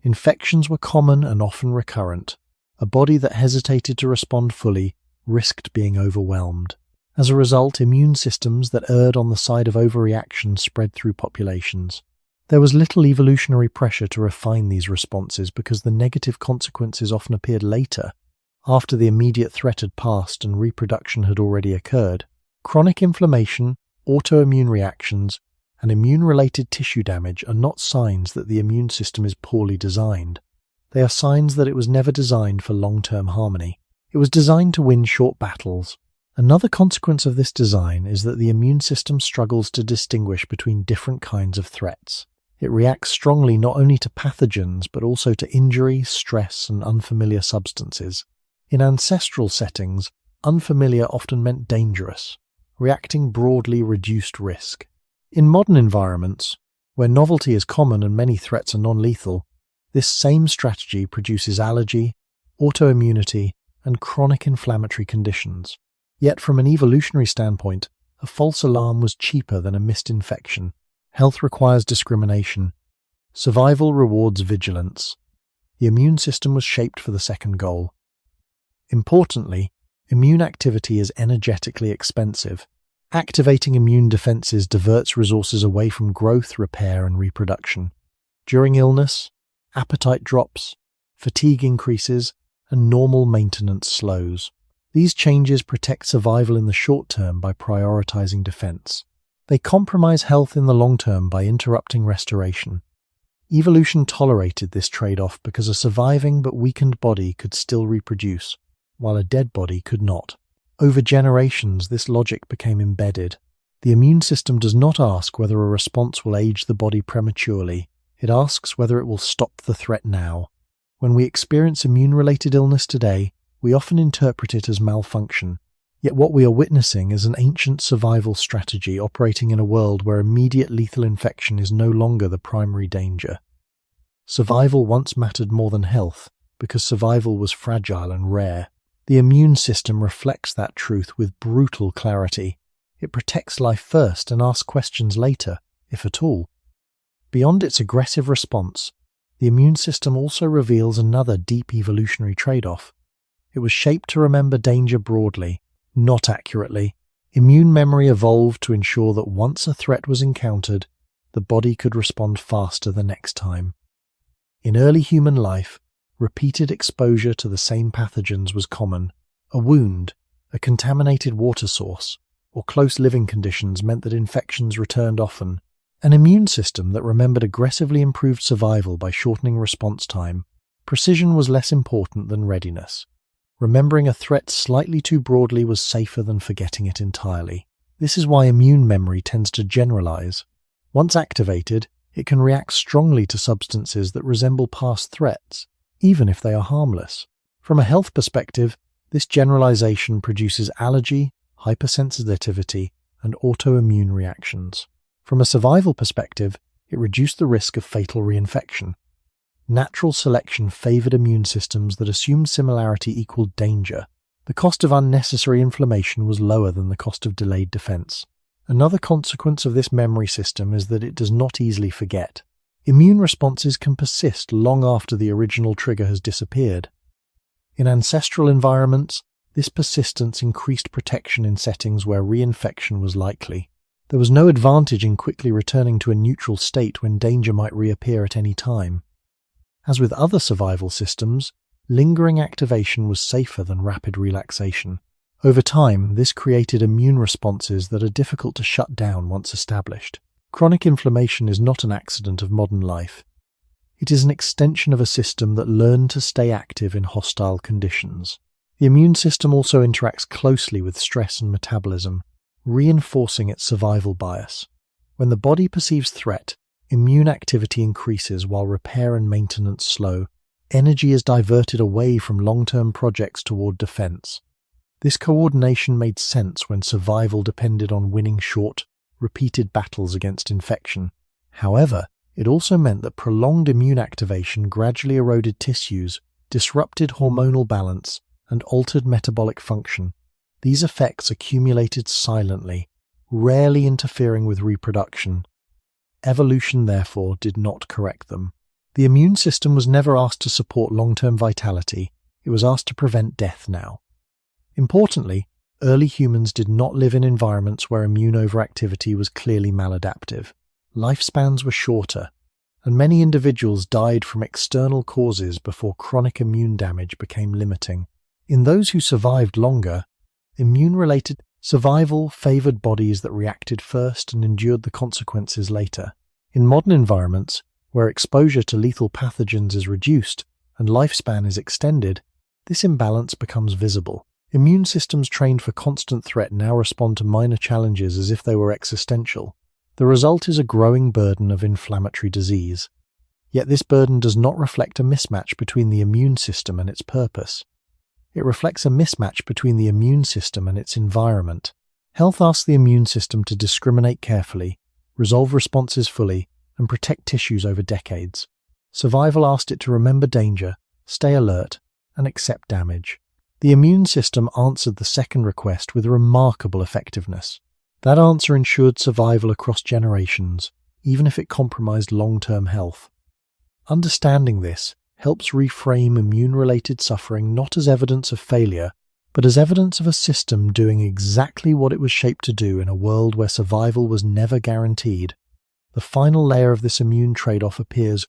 Infections were common and often recurrent. A body that hesitated to respond fully risked being overwhelmed. As a result, immune systems that erred on the side of overreaction spread through populations. There was little evolutionary pressure to refine these responses because the negative consequences often appeared later, after the immediate threat had passed and reproduction had already occurred. Chronic inflammation, autoimmune reactions, and immune-related tissue damage are not signs that the immune system is poorly designed. They are signs that it was never designed for long-term harmony. It was designed to win short battles. Another consequence of this design is that the immune system struggles to distinguish between different kinds of threats. It reacts strongly not only to pathogens but also to injury, stress, and unfamiliar substances. In ancestral settings, unfamiliar often meant dangerous. Reacting broadly reduced risk. In modern environments, where novelty is common and many threats are non-lethal, this same strategy produces allergy, autoimmunity, and chronic inflammatory conditions. Yet from an evolutionary standpoint, a false alarm was cheaper than a missed infection. Health requires discrimination. Survival rewards vigilance. The immune system was shaped for the second goal. Importantly, immune activity is energetically expensive. Activating immune defenses diverts resources away from growth, repair, and reproduction. During illness, appetite drops, fatigue increases, and normal maintenance slows. These changes protect survival in the short term by prioritizing defense. They compromise health in the long term by interrupting restoration. Evolution tolerated this trade-off because a surviving but weakened body could still reproduce, while a dead body could not. Over generations, this logic became embedded. The immune system does not ask whether a response will age the body prematurely. It asks whether it will stop the threat now. When we experience immune-related illness today, we often interpret it as malfunction. Yet what we are witnessing is an ancient survival strategy operating in a world where immediate lethal infection is no longer the primary danger. Survival once mattered more than health, because survival was fragile and rare. The immune system reflects that truth with brutal clarity. It protects life first and asks questions later, if at all. Beyond its aggressive response, the immune system also reveals another deep evolutionary trade-off. It was shaped to remember danger broadly, not accurately. Immune memory evolved to ensure that once a threat was encountered, the body could respond faster the next time. In early human life, repeated exposure to the same pathogens was common. A wound, a contaminated water source, or close living conditions meant that infections returned often. An immune system that remembered aggressively improved survival by shortening response time. Precision was less important than readiness. Remembering a threat slightly too broadly was safer than forgetting it entirely. This is why immune memory tends to generalize. Once activated, it can react strongly to substances that resemble past threats, even if they are harmless. From a health perspective, this generalization produces allergy, hypersensitivity, and autoimmune reactions. From a survival perspective, it reduced the risk of fatal reinfection. Natural selection favored immune systems that assumed similarity equaled danger. The cost of unnecessary inflammation was lower than the cost of delayed defense. Another consequence of this memory system is that it does not easily forget. Immune responses can persist long after the original trigger has disappeared. In ancestral environments, this persistence increased protection in settings where reinfection was likely. There was no advantage in quickly returning to a neutral state when danger might reappear at any time. As with other survival systems, lingering activation was safer than rapid relaxation. Over time, this created immune responses that are difficult to shut down once established. Chronic inflammation is not an accident of modern life. It is an extension of a system that learned to stay active in hostile conditions. The immune system also interacts closely with stress and metabolism, reinforcing its survival bias. When the body perceives threat, immune activity increases while repair and maintenance slow. Energy is diverted away from long-term projects toward defense. This coordination made sense when survival depended on winning short, repeated battles against infection. However, it also meant that prolonged immune activation gradually eroded tissues, disrupted hormonal balance, and altered metabolic function. These effects accumulated silently, rarely interfering with reproduction. Evolution, therefore, did not correct them. The immune system was never asked to support long-term vitality, it was asked to prevent death now. Importantly, early humans did not live in environments where immune overactivity was clearly maladaptive. Lifespans were shorter, and many individuals died from external causes before chronic immune damage became limiting. In those who survived longer, immune-related survival favored bodies that reacted first and endured the consequences later. In modern environments, where exposure to lethal pathogens is reduced and lifespan is extended, this imbalance becomes visible. Immune systems trained for constant threat now respond to minor challenges as if they were existential. The result is a growing burden of inflammatory disease. Yet this burden does not reflect a mismatch between the immune system and its purpose. It reflects a mismatch between the immune system and its environment. Health asks the immune system to discriminate carefully, resolve responses fully, and protect tissues over decades. Survival asked it to remember danger, stay alert, and accept damage. The immune system answered the second request with remarkable effectiveness. That answer ensured survival across generations, even if it compromised long-term health. Understanding this helps reframe immune-related suffering not as evidence of failure, but as evidence of a system doing exactly what it was shaped to do in a world where survival was never guaranteed. The final layer of this immune trade-off appears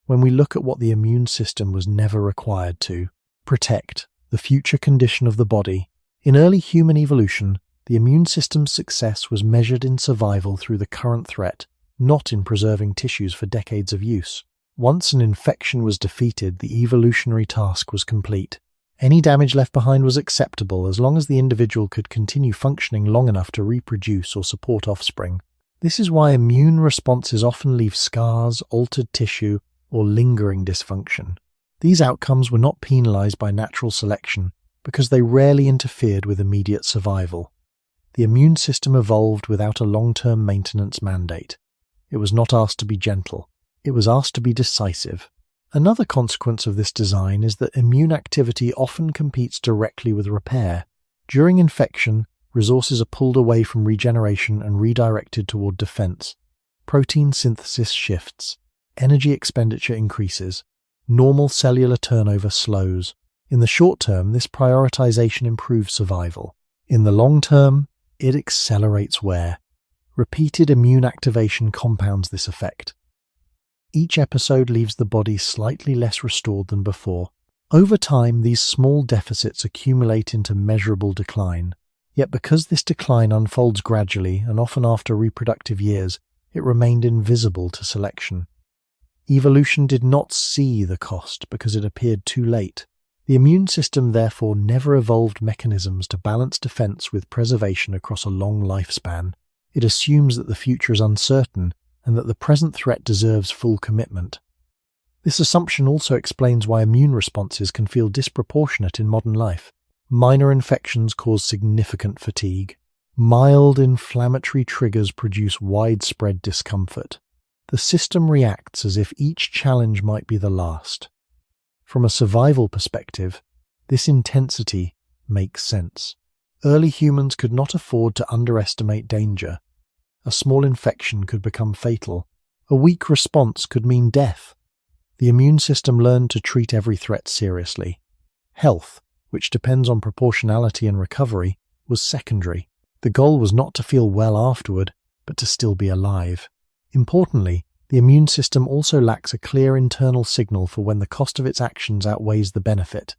when we look at what the immune system was never required to: protect, the future condition of the body. In early human evolution, the immune system's success was measured in survival through the current threat, not in preserving tissues for decades of use. Once an infection was defeated, the evolutionary task was complete. Any damage left behind was acceptable as long as the individual could continue functioning long enough to reproduce or support offspring. This is why immune responses often leave scars, altered tissue, or lingering dysfunction. These outcomes were not penalized by natural selection because they rarely interfered with immediate survival. The immune system evolved without a long-term maintenance mandate. It was not asked to be gentle. It was asked to be decisive. Another consequence of this design is that immune activity often competes directly with repair. During infection, resources are pulled away from regeneration and redirected toward defense. Protein synthesis shifts. Energy expenditure increases. Normal cellular turnover slows. In the short term, this prioritization improves survival. In the long term, it accelerates wear. Repeated immune activation compounds this effect. Each episode leaves the body slightly less restored than before. Over time, these small deficits accumulate into measurable decline. Yet because this decline unfolds gradually and often after reproductive years, it remained invisible to selection. Evolution did not see the cost because it appeared too late. The immune system therefore never evolved mechanisms to balance defense with preservation across a long lifespan. It assumes that the future is uncertain and that the present threat deserves full commitment. This assumption also explains why immune responses can feel disproportionate in modern life. Minor infections cause significant fatigue. Mild inflammatory triggers produce widespread discomfort. The system reacts as if each challenge might be the last. From a survival perspective, this intensity makes sense. Early humans could not afford to underestimate danger. A small infection could become fatal. A weak response could mean death. The immune system learned to treat every threat seriously. Health, which depends on proportionality and recovery, was secondary. The goal was not to feel well afterward, but to still be alive. Importantly, the immune system also lacks a clear internal signal for when the cost of its actions outweighs the benefit.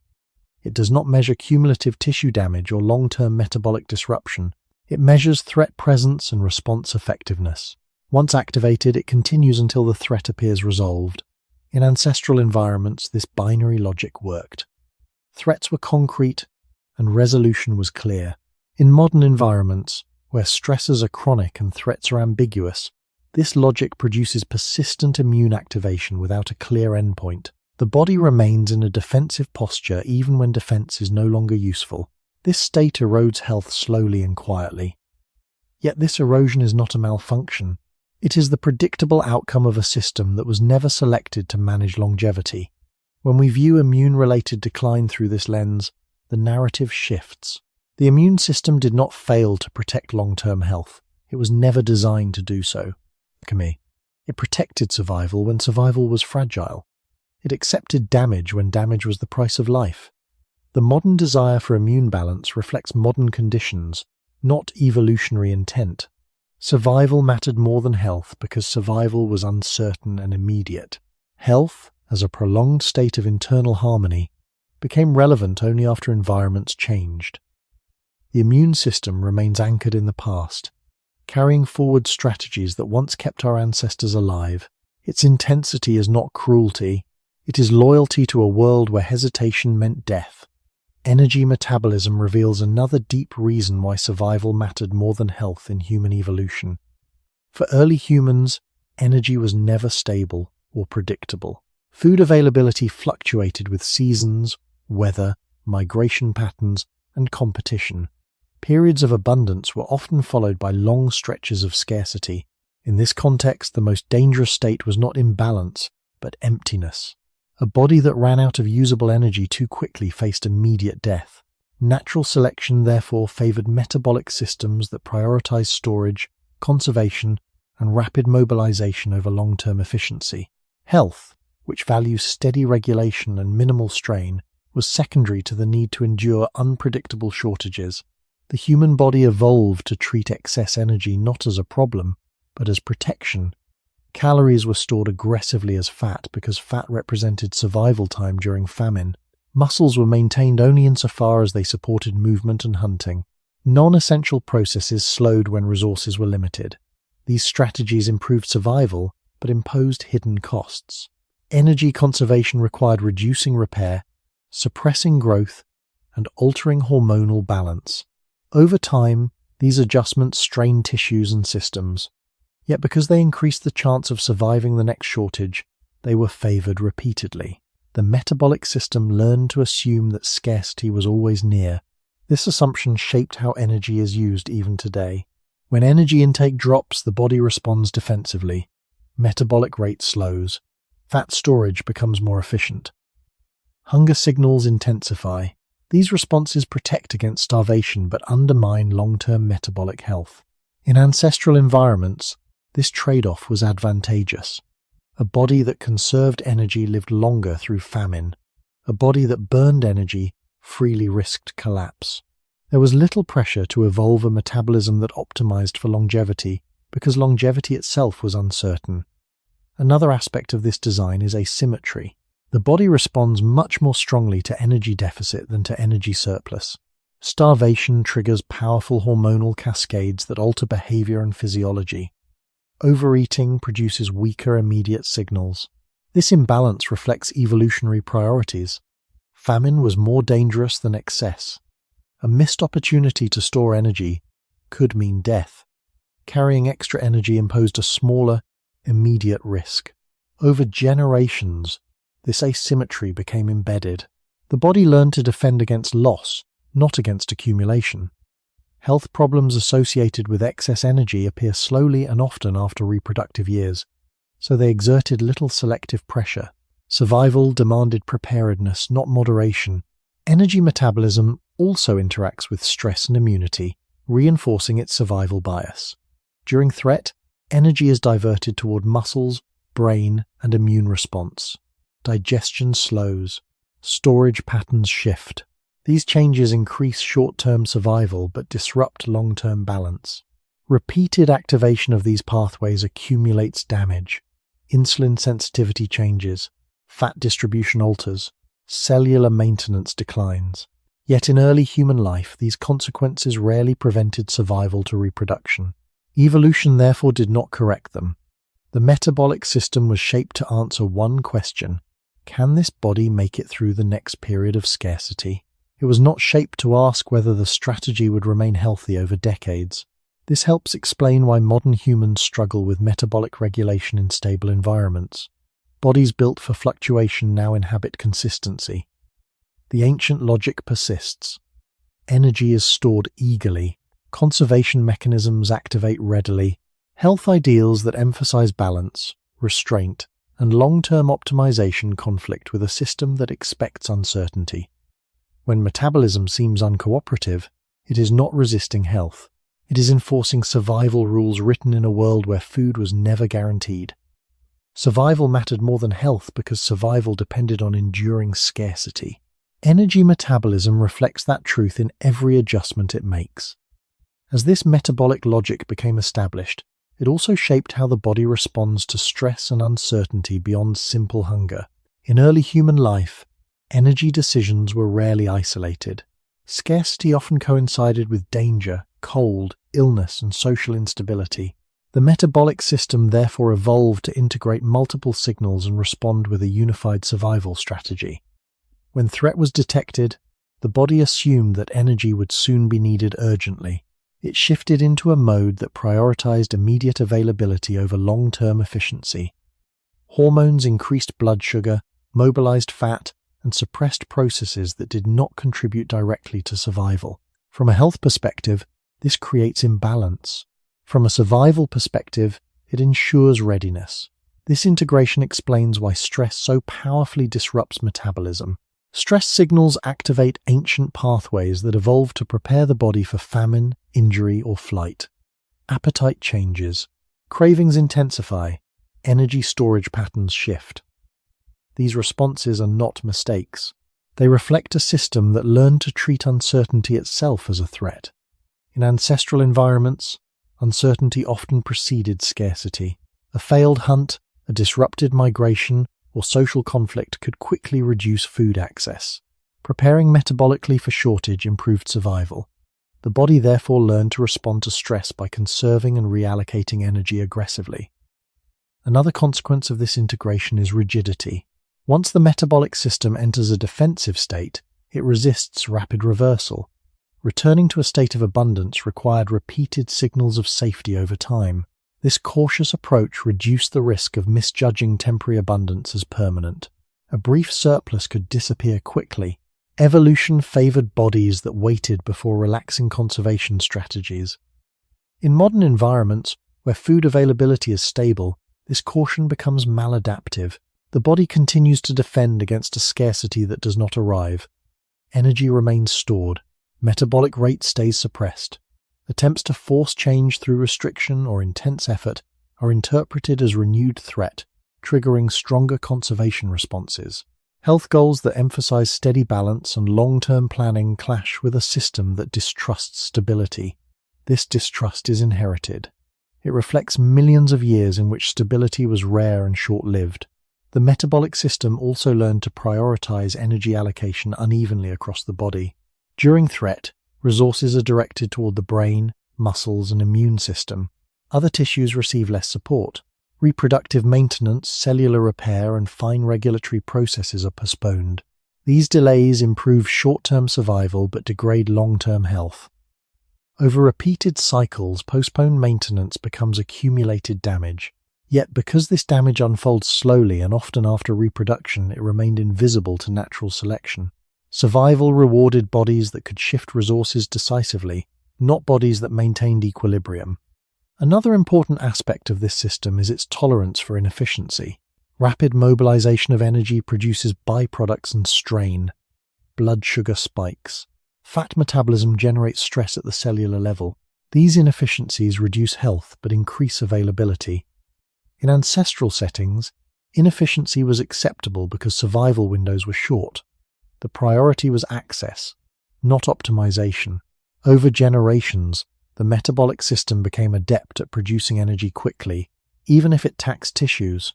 It does not measure cumulative tissue damage or long-term metabolic disruption. It measures threat presence and response effectiveness. Once activated, it continues until the threat appears resolved. In ancestral environments, this binary logic worked. Threats were concrete, and resolution was clear. In modern environments, where stresses are chronic and threats are ambiguous, this logic produces persistent immune activation without a clear endpoint. The body remains in a defensive posture even when defense is no longer useful. This state erodes health slowly and quietly. Yet this erosion is not a malfunction. It is the predictable outcome of a system that was never selected to manage longevity. When we view immune-related decline through this lens, the narrative shifts. The immune system did not fail to protect long-term health. It was never designed to do so. It protected survival when survival was fragile. It accepted damage when damage was the price of life. The modern desire for immune balance reflects modern conditions, not evolutionary intent. Survival mattered more than health because survival was uncertain and immediate. Health, as a prolonged state of internal harmony, became relevant only after environments changed. The immune system remains anchored in the past, carrying forward strategies that once kept our ancestors alive. Its intensity is not cruelty, it is loyalty to a world where hesitation meant death. Energy metabolism reveals another deep reason why survival mattered more than health in human evolution. For early humans, energy was never stable or predictable. Food availability fluctuated with seasons, weather, migration patterns, and competition. Periods of abundance were often followed by long stretches of scarcity. In this context, the most dangerous state was not imbalance, but emptiness. A body that ran out of usable energy too quickly faced immediate death. Natural selection therefore favored metabolic systems that prioritized storage, conservation, and rapid mobilization over long-term efficiency. Health, which values steady regulation and minimal strain, was secondary to the need to endure unpredictable shortages. The human body evolved to treat excess energy not as a problem, but as protection. Calories were stored aggressively as fat because fat represented survival time during famine. Muscles were maintained only insofar as they supported movement and hunting. Non-essential processes slowed when resources were limited. These strategies improved survival, but imposed hidden costs. Energy conservation required reducing repair, suppressing growth, and altering hormonal balance. Over time, these adjustments strained tissues and systems. Yet because they increased the chance of surviving the next shortage, they were favored repeatedly. The metabolic system learned to assume that scarcity was always near. This assumption shaped how energy is used even today. When energy intake drops, the body responds defensively. Metabolic rate slows. Fat storage becomes more efficient. Hunger signals intensify. These responses protect against starvation but undermine long-term metabolic health. In ancestral environments, this trade-off was advantageous. A body that conserved energy lived longer through famine. A body that burned energy freely risked collapse. There was little pressure to evolve a metabolism that optimized for longevity because longevity itself was uncertain. Another aspect of this design is asymmetry. The body responds much more strongly to energy deficit than to energy surplus. Starvation triggers powerful hormonal cascades that alter behavior and physiology. Overeating produces weaker immediate signals. This imbalance reflects evolutionary priorities. Famine was more dangerous than excess. A missed opportunity to store energy could mean death. Carrying extra energy imposed a smaller, immediate risk. Over generations, this asymmetry became embedded. The body learned to defend against loss, not against accumulation. Health problems associated with excess energy appear slowly and often after reproductive years, so they exerted little selective pressure. Survival demanded preparedness, not moderation. Energy metabolism also interacts with stress and immunity, reinforcing its survival bias. During threat, energy is diverted toward muscles, brain, and immune response. Digestion slows. Storage patterns shift. These changes increase short-term survival but disrupt long-term balance. Repeated activation of these pathways accumulates damage. Insulin sensitivity changes. Fat distribution alters. Cellular maintenance declines. Yet in early human life, these consequences rarely prevented survival to reproduction. Evolution therefore did not correct them. The metabolic system was shaped to answer one question: can this body make it through the next period of scarcity? It was not shaped to ask whether the strategy would remain healthy over decades. This helps explain why modern humans struggle with metabolic regulation in stable environments. Bodies built for fluctuation now inhabit consistency. The ancient logic persists. Energy is stored eagerly. Conservation mechanisms activate readily. Health ideals that emphasize balance, restraint, and long-term optimization conflict with a system that expects uncertainty. When metabolism seems uncooperative, it is not resisting health. It is enforcing survival rules written in a world where food was never guaranteed. Survival mattered more than health because survival depended on enduring scarcity. Energy metabolism reflects that truth in every adjustment it makes. As this metabolic logic became established, it also shaped how the body responds to stress and uncertainty beyond simple hunger. In early human life, energy decisions were rarely isolated. Scarcity often coincided with danger, cold, illness, and social instability. The metabolic system therefore evolved to integrate multiple signals and respond with a unified survival strategy. When threat was detected, the body assumed that energy would soon be needed urgently. It shifted into a mode that prioritized immediate availability over long-term efficiency. Hormones increased blood sugar, mobilized fat, and suppressed processes that did not contribute directly to survival. From a health perspective, this creates imbalance. From a survival perspective, it ensures readiness. This integration explains why stress so powerfully disrupts metabolism. Stress signals activate ancient pathways that evolved to prepare the body for famine, injury, or flight. Appetite changes. Cravings intensify. Energy storage patterns shift. These responses are not mistakes. They reflect a system that learned to treat uncertainty itself as a threat. In ancestral environments, uncertainty often preceded scarcity. A failed hunt, a disrupted migration, or social conflict could quickly reduce food access. Preparing metabolically for shortage improved survival. The body therefore learned to respond to stress by conserving and reallocating energy aggressively. Another consequence of this integration is rigidity. Once the metabolic system enters a defensive state, it resists rapid reversal. Returning to a state of abundance required repeated signals of safety over time. This cautious approach reduced the risk of misjudging temporary abundance as permanent. A brief surplus could disappear quickly. Evolution favored bodies that waited before relaxing conservation strategies. In modern environments, where food availability is stable, this caution becomes maladaptive. The body continues to defend against a scarcity that does not arrive. Energy remains stored. Metabolic rate stays suppressed. Attempts to force change through restriction or intense effort are interpreted as renewed threat, triggering stronger conservation responses. Health goals that emphasize steady balance and long-term planning clash with a system that distrusts stability. This distrust is inherited. It reflects millions of years in which stability was rare and short-lived. The metabolic system also learned to prioritize energy allocation unevenly across the body. During threat, resources are directed toward the brain, muscles, and immune system. Other tissues receive less support. Reproductive maintenance, cellular repair, and fine regulatory processes are postponed. These delays improve short-term survival but degrade long-term health. Over repeated cycles, postponed maintenance becomes accumulated damage. Yet because this damage unfolds slowly and often after reproduction, it remained invisible to natural selection. Survival rewarded bodies that could shift resources decisively, not bodies that maintained equilibrium. Another important aspect of this system is its tolerance for inefficiency. Rapid mobilization of energy produces byproducts and strain. Blood sugar spikes. Fat metabolism generates stress at the cellular level. These inefficiencies reduce health but increase availability. In ancestral settings, inefficiency was acceptable because survival windows were short. The priority was access, not optimization. Over generations, the metabolic system became adept at producing energy quickly, even if it taxed tissues.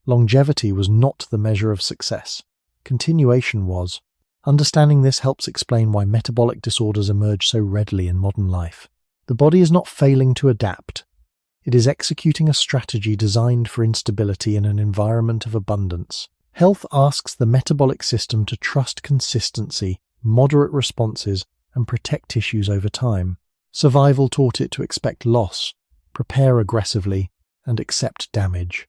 Longevity was not the measure of success. Continuation was. Understanding this helps explain why metabolic disorders emerge so readily in modern life. The body is not failing to adapt. It is executing a strategy designed for instability in an environment of abundance. Health asks the metabolic system to trust consistency, moderate responses, and protect tissues over time. Survival taught it to expect loss, prepare aggressively, and accept damage.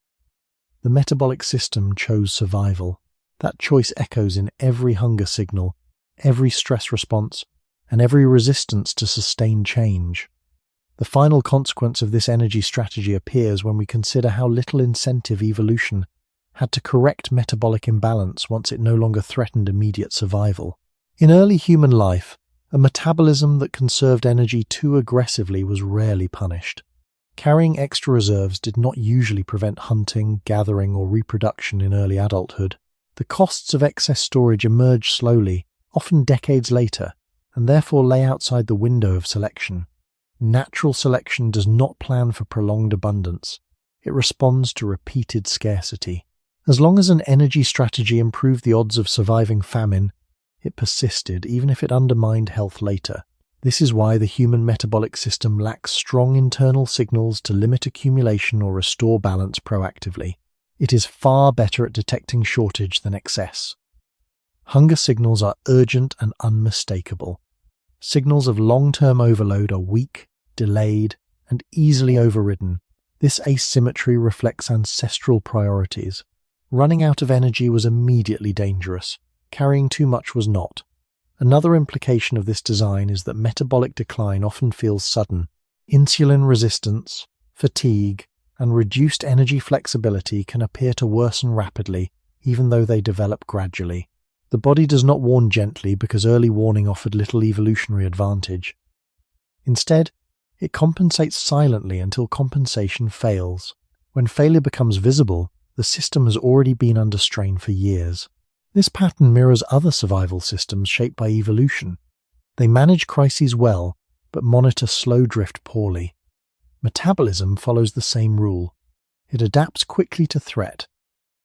The metabolic system chose survival. That choice echoes in every hunger signal, every stress response, and every resistance to sustained change. The final consequence of this energy strategy appears when we consider how little incentive evolution had to correct metabolic imbalance once it no longer threatened immediate survival. In early human life, a metabolism that conserved energy too aggressively was rarely punished. Carrying extra reserves did not usually prevent hunting, gathering, or reproduction in early adulthood. The costs of excess storage emerge slowly, often decades later, and therefore lay outside the window of selection. Natural selection does not plan for prolonged abundance. It responds to repeated scarcity. As long as an energy strategy improved the odds of surviving famine, it persisted even if it undermined health later. This is why the human metabolic system lacks strong internal signals to limit accumulation or restore balance proactively. It is far better at detecting shortage than excess. Hunger signals are urgent and unmistakable. Signals of long-term overload are weak, delayed, and easily overridden. This asymmetry reflects ancestral priorities. Running out of energy was immediately dangerous. Carrying too much was not. Another implication of this design is that metabolic decline often feels sudden. Insulin resistance, fatigue, and reduced energy flexibility can appear to worsen rapidly, even though they develop gradually. The body does not warn gently because early warning offered little evolutionary advantage. Instead, it compensates silently until compensation fails. When failure becomes visible, the system has already been under strain for years. This pattern mirrors other survival systems shaped by evolution. They manage crises well, but monitor slow drift poorly. Metabolism follows the same rule. It adapts quickly to threat,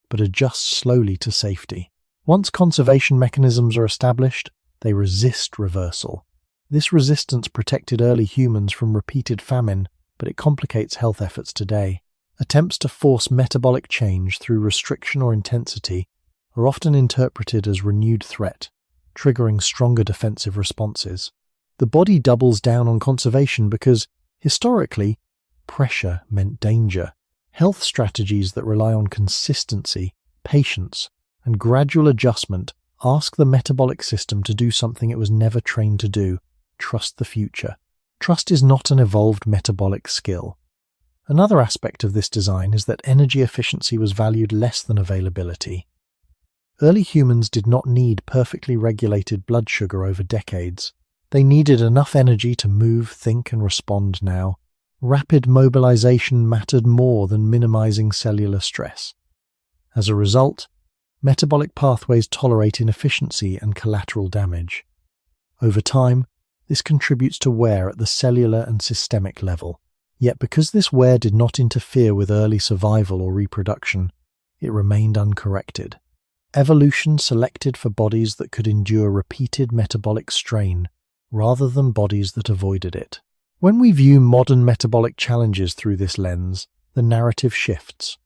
but adjusts slowly to safety. Once conservation mechanisms are established, they resist reversal. This resistance protected early humans from repeated famine, but it complicates health efforts today. Attempts to force metabolic change through restriction or intensity are often interpreted as renewed threat, triggering stronger defensive responses. The body doubles down on conservation because, historically, pressure meant danger. Health strategies that rely on consistency, patience, and gradual adjustment ask the metabolic system to do something it was never trained to do: trust the future. Trust is not an evolved metabolic skill. Another aspect of this design is that energy efficiency was valued less than availability. Early humans did not need perfectly regulated blood sugar over decades. They needed enough energy to move, think, and respond now. Rapid mobilization mattered more than minimizing cellular stress. As a result, metabolic pathways tolerate inefficiency and collateral damage. Over time, this contributes to wear at the cellular and systemic level. Yet because this wear did not interfere with early survival or reproduction, it remained uncorrected. Evolution selected for bodies that could endure repeated metabolic strain, rather than bodies that avoided it. When we view modern metabolic challenges through this lens, the narrative shifts.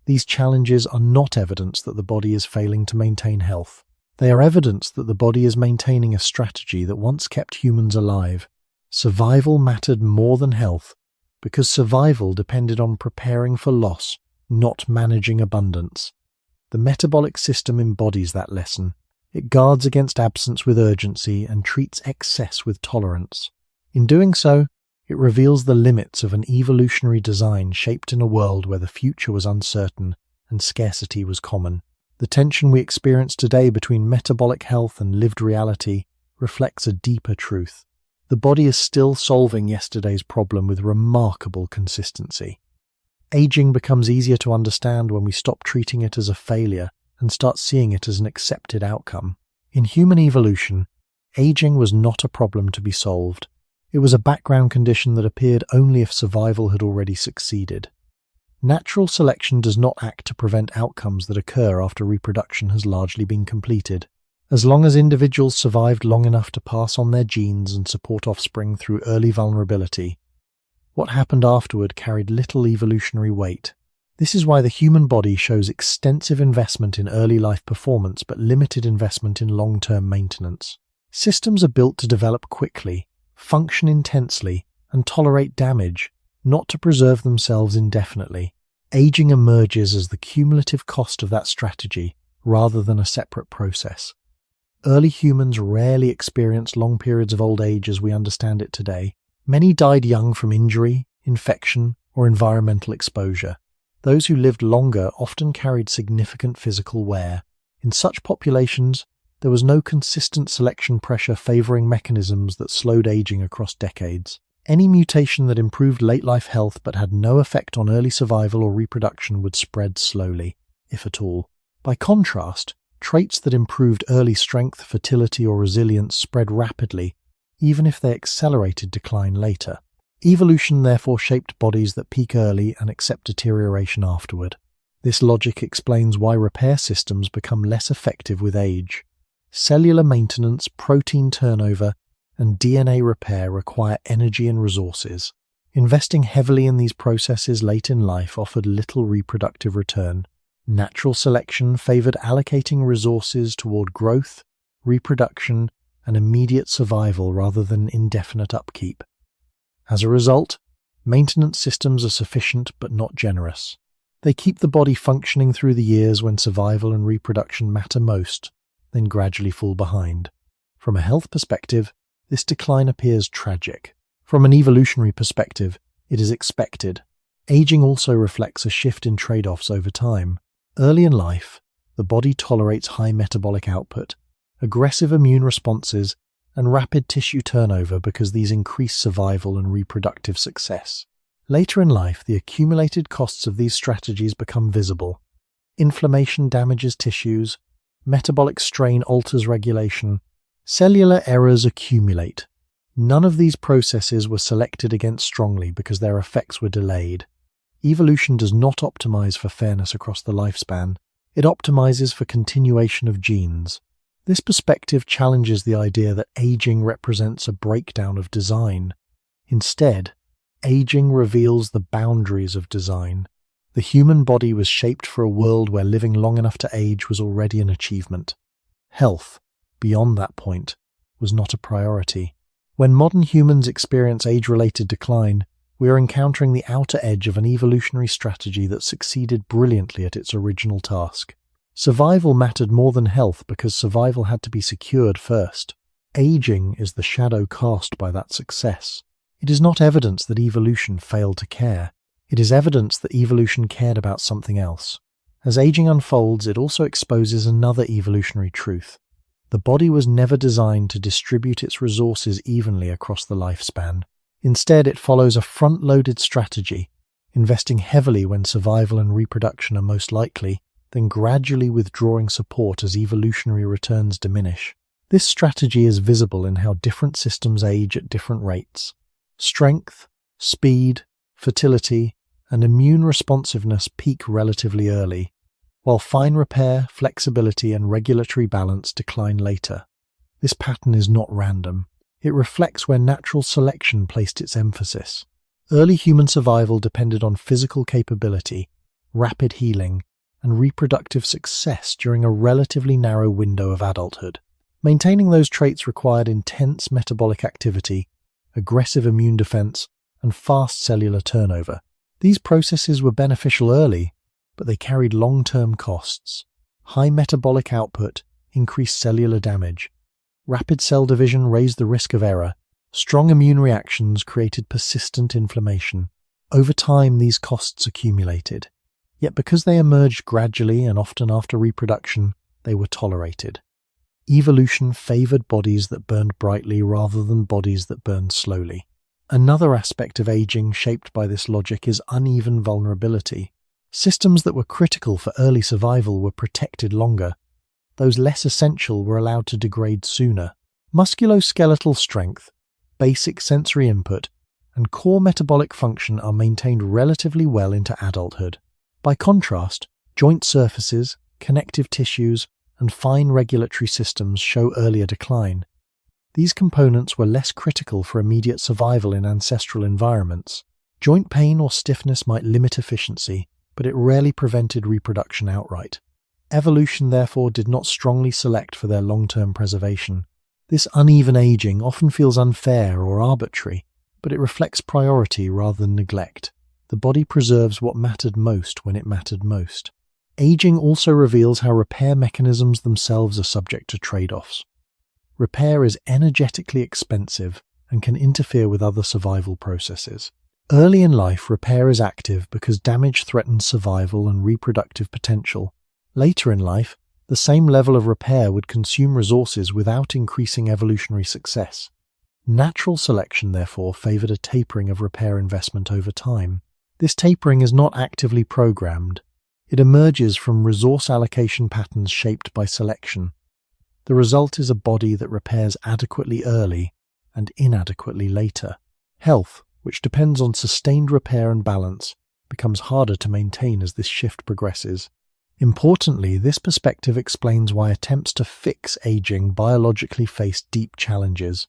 These challenges are not evidence that the body is failing to maintain health. They are evidence that the body is maintaining a strategy that once kept humans alive. Survival mattered more than health, because survival depended on preparing for loss, not managing abundance. The metabolic system embodies that lesson. It guards against absence with urgency and treats excess with tolerance. In doing so, it reveals the limits of an evolutionary design shaped in a world where the future was uncertain and scarcity was common. The tension we experience today between metabolic health and lived reality reflects a deeper truth. The body is still solving yesterday's problem with remarkable consistency. Aging becomes easier to understand when we stop treating it as a failure and start seeing it as an accepted outcome. In human evolution, aging was not a problem to be solved. It was a background condition that appeared only if survival had already succeeded. Natural selection does not act to prevent outcomes that occur after reproduction has largely been completed. As long as individuals survived long enough to pass on their genes and support offspring through early vulnerability, what happened afterward carried little evolutionary weight. This is why the human body shows extensive investment in early life performance but limited investment in long-term maintenance. Systems are built to develop quickly, function intensely, and tolerate damage, not to preserve themselves indefinitely. Aging emerges as the cumulative cost of that strategy rather than a separate process. Early humans rarely experienced long periods of old age as we understand it today. Many died young from injury, infection, or environmental exposure. Those who lived longer often carried significant physical wear. In such populations, there was no consistent selection pressure favoring mechanisms that slowed aging across decades. Any mutation that improved late-life health but had no effect on early survival or reproduction would spread slowly, if at all. By contrast, traits that improved early strength, fertility, or resilience spread rapidly, even if they accelerated decline later. Evolution therefore shaped bodies that peak early and accept deterioration afterward. This logic explains why repair systems become less effective with age. Cellular maintenance, protein turnover, and DNA repair require energy and resources. Investing heavily in these processes late in life offered little reproductive return. Natural selection favored allocating resources toward growth, reproduction, and immediate survival rather than indefinite upkeep. As a result, maintenance systems are sufficient but not generous. They keep the body functioning through the years when survival and reproduction matter most, then gradually fall behind. From a health perspective, this decline appears tragic. From an evolutionary perspective, it is expected. Aging also reflects a shift in trade-offs over time. Early in life, the body tolerates high metabolic output, aggressive immune responses, and rapid tissue turnover because these increase survival and reproductive success. Later in life, the accumulated costs of these strategies become visible. Inflammation damages tissues, metabolic strain alters regulation, cellular errors accumulate. None of these processes were selected against strongly because their effects were delayed. Evolution does not optimize for fairness across the lifespan. It optimizes for continuation of genes. This perspective challenges the idea that aging represents a breakdown of design. Instead, aging reveals the boundaries of design. The human body was shaped for a world where living long enough to age was already an achievement. Health, beyond that point, was not a priority. When modern humans experience age-related decline, we are encountering the outer edge of an evolutionary strategy that succeeded brilliantly at its original task. Survival mattered more than health because survival had to be secured first. Aging is the shadow cast by that success. It is not evidence that evolution failed to care. It is evidence that evolution cared about something else. As aging unfolds, it also exposes another evolutionary truth. The body was never designed to distribute its resources evenly across the lifespan. Instead, it follows a front-loaded strategy, investing heavily when survival and reproduction are most likely, then gradually withdrawing support as evolutionary returns diminish. This strategy is visible in how different systems age at different rates. Strength, speed, fertility, and immune responsiveness peak relatively early, while fine repair, flexibility, and regulatory balance decline later. This pattern is not random. It reflects where natural selection placed its emphasis. Early human survival depended on physical capability, rapid healing, and reproductive success during a relatively narrow window of adulthood. Maintaining those traits required intense metabolic activity, aggressive immune defense, and fast cellular turnover. These processes were beneficial early, but they carried long-term costs. High metabolic output increased cellular damage. Rapid cell division raised the risk of error. Strong immune reactions created persistent inflammation. Over time, these costs accumulated. Yet because they emerged gradually and often after reproduction, they were tolerated. Evolution favored bodies that burned brightly rather than bodies that burned slowly. Another aspect of aging shaped by this logic is uneven vulnerability. Systems that were critical for early survival were protected longer. Those less essential were allowed to degrade sooner. Musculoskeletal strength, basic sensory input, and core metabolic function are maintained relatively well into adulthood. By contrast, joint surfaces, connective tissues, and fine regulatory systems show earlier decline. These components were less critical for immediate survival in ancestral environments. Joint pain or stiffness might limit efficiency, but it rarely prevented reproduction outright. Evolution, therefore, did not strongly select for their long-term preservation. This uneven aging often feels unfair or arbitrary, but it reflects priority rather than neglect. the body preserves what mattered most when it mattered most. Aging also reveals how repair mechanisms themselves are subject to trade-offs. Repair is energetically expensive and can interfere with other survival processes. Early in life, repair is active because damage threatens survival and reproductive potential. Later in life, the same level of repair would consume resources without increasing evolutionary success. Natural selection, therefore, favored a tapering of repair investment over time. This tapering is not actively programmed. It emerges from resource allocation patterns shaped by selection. The result is a body that repairs adequately early and inadequately later. Health, which depends on sustained repair and balance, becomes harder to maintain as this shift progresses. Importantly, this perspective explains why attempts to fix aging biologically face deep challenges.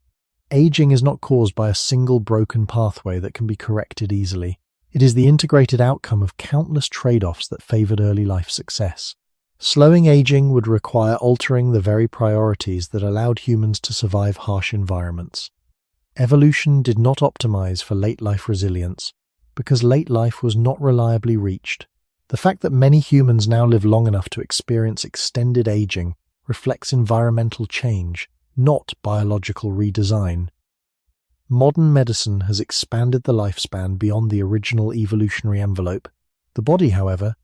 Aging is not caused by a single broken pathway that can be corrected easily. It is the integrated outcome of countless trade-offs that favored early life success. Slowing aging would require altering the very priorities that allowed humans to survive harsh environments. Evolution did not optimize for late life resilience because late life was not reliably reached. The fact that many humans now live long enough to experience extended aging reflects environmental change, not biological redesign. Modern medicine has expanded the lifespan beyond the original evolutionary envelope. The body, however,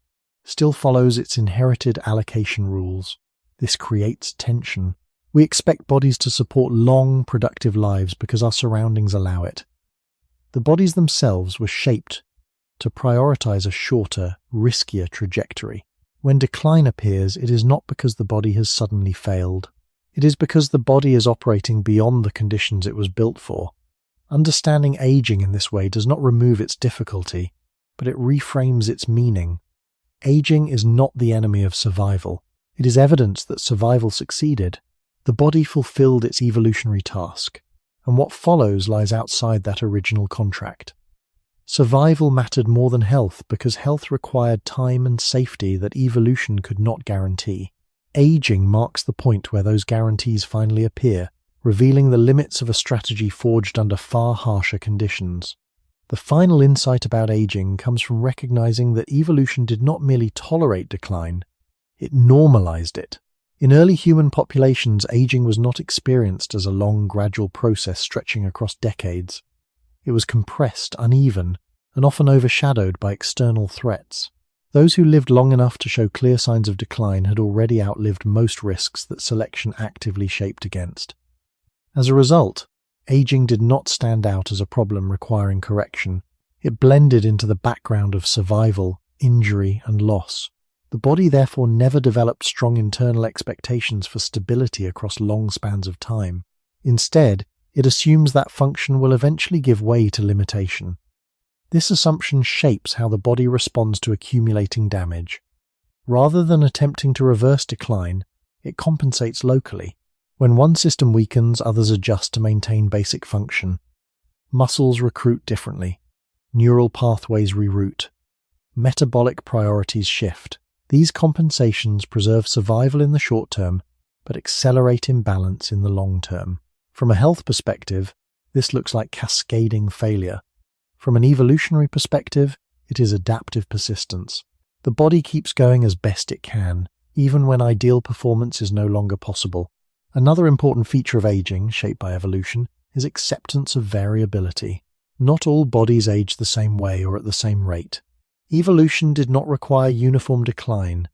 still follows its inherited allocation rules. This creates tension. We expect bodies to support long, productive lives because our surroundings allow it. The bodies themselves were shaped to prioritize a shorter, riskier trajectory. When decline appears, it is not because the body has suddenly failed. It is because the body is operating beyond the conditions it was built for. Understanding aging in this way does not remove its difficulty, but it reframes its meaning. Aging is not the enemy of survival. It is evidence that survival succeeded. The body fulfilled its evolutionary task, and what follows lies outside that original contract. Survival mattered more than health because health required time and safety that evolution could not guarantee. Aging marks the point where those guarantees finally appear, revealing the limits of a strategy forged under far harsher conditions. The final insight about aging comes from recognizing that evolution did not merely tolerate decline, it normalized it. In early human populations, aging was not experienced as a long, gradual process stretching across decades. It was compressed, uneven, and often overshadowed by external threats. Those who lived long enough to show clear signs of decline had already outlived most risks that selection actively shaped against. As a result, aging did not stand out as a problem requiring correction. It blended into the background of survival, injury, and loss. The body therefore never developed strong internal expectations for stability across long spans of time. Instead, it assumes that function will eventually give way to limitation. This assumption shapes how the body responds to accumulating damage. Rather than attempting to reverse decline, it compensates locally. When one system weakens, others adjust to maintain basic function. Muscles recruit differently. Neural pathways reroute. Metabolic priorities shift. These compensations preserve survival in the short term, but accelerate imbalance in the long term. From a health perspective, this looks like cascading failure. From an evolutionary perspective, it is adaptive persistence. The body keeps going as best it can, even when ideal performance is no longer possible. Another important feature of aging, shaped by evolution, is acceptance of variability. Not all bodies age the same way or at the same rate. Evolution did not require uniform decline.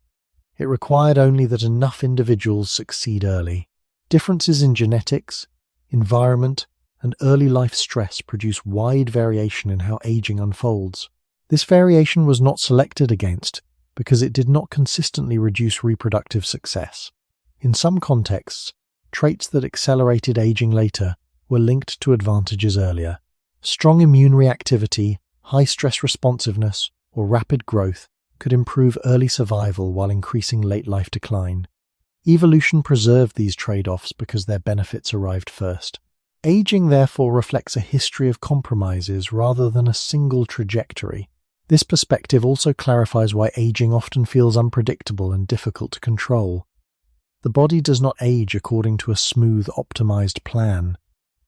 It required only that enough individuals succeed early. Differences in genetics, environment, and early life stress produce wide variation in how aging unfolds. This variation was not selected against because it did not consistently reduce reproductive success. In some contexts, traits that accelerated aging later were linked to advantages earlier. Strong immune reactivity, high stress responsiveness, or rapid growth could improve early survival while increasing late life decline. Evolution preserved these trade-offs because their benefits arrived first. Aging therefore reflects a history of compromises rather than a single trajectory. This perspective also clarifies why aging often feels unpredictable and difficult to control. The body does not age according to a smooth, optimized plan.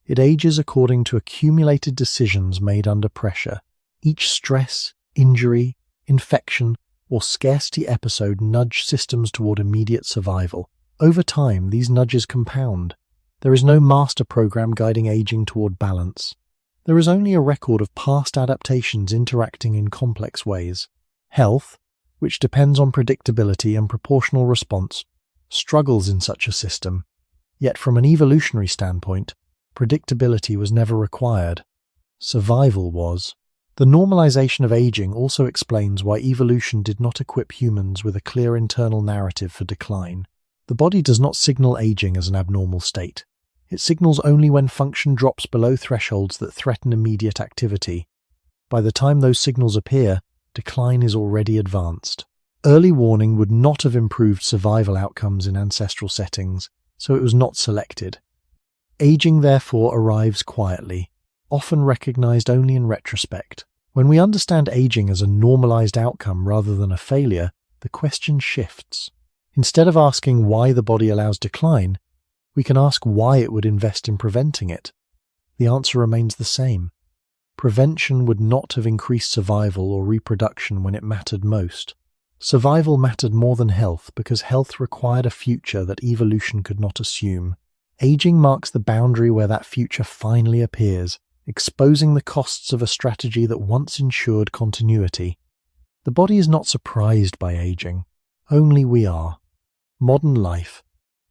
It ages according to accumulated decisions made under pressure. Each stress, injury, infection, or scarcity episode nudge systems toward immediate survival. Over time, these nudges compound. There is no master program guiding aging toward balance. There is only a record of past adaptations interacting in complex ways. Health, which depends on predictability and proportional response, struggles in such a system. Yet from an evolutionary standpoint, predictability was never required. Survival was. The normalization of aging also explains why evolution did not equip humans with a clear internal narrative for decline. The body does not signal aging as an abnormal state. It signals only when function drops below thresholds that threaten immediate activity. By the time those signals appear, decline is already advanced. Early warning would not have improved survival outcomes in ancestral settings, so it was not selected. Aging therefore arrives quietly, often recognized only in retrospect. When we understand aging as a normalized outcome rather than a failure, the question shifts. Instead of asking why the body allows decline, we can ask why it would invest in preventing it. The answer remains the same. Prevention would not have increased survival or reproduction when it mattered most. Survival mattered more than health because health required a future that evolution could not assume. Aging marks the boundary where that future finally appears, exposing the costs of a strategy that once ensured continuity. The body is not surprised by aging. Only we are. Modern life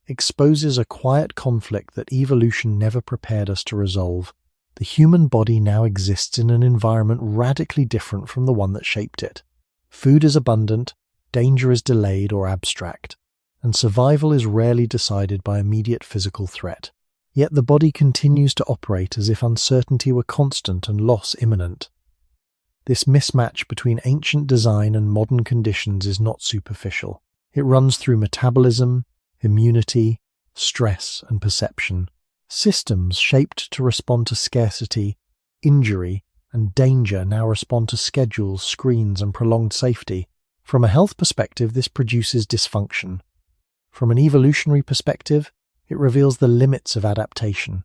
exposes a quiet conflict that evolution never prepared us to resolve. The human body now exists in an environment radically different from the one that shaped it. Food is abundant, danger is delayed or abstract, and survival is rarely decided by immediate physical threat. Yet the body continues to operate as if uncertainty were constant and loss imminent. This mismatch between ancient design and modern conditions is not superficial. It runs through metabolism, immunity, stress, and perception. Systems shaped to respond to scarcity, injury, and danger now respond to schedules, screens, and prolonged safety. From a health perspective, this produces dysfunction. From an evolutionary perspective, it reveals the limits of adaptation.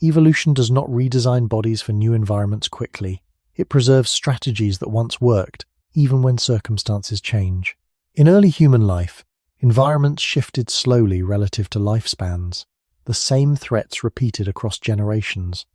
Evolution does not redesign bodies for new environments quickly. It preserves strategies that once worked, even when circumstances change. In early human life, environments shifted slowly relative to lifespans. The same threats repeated across generations.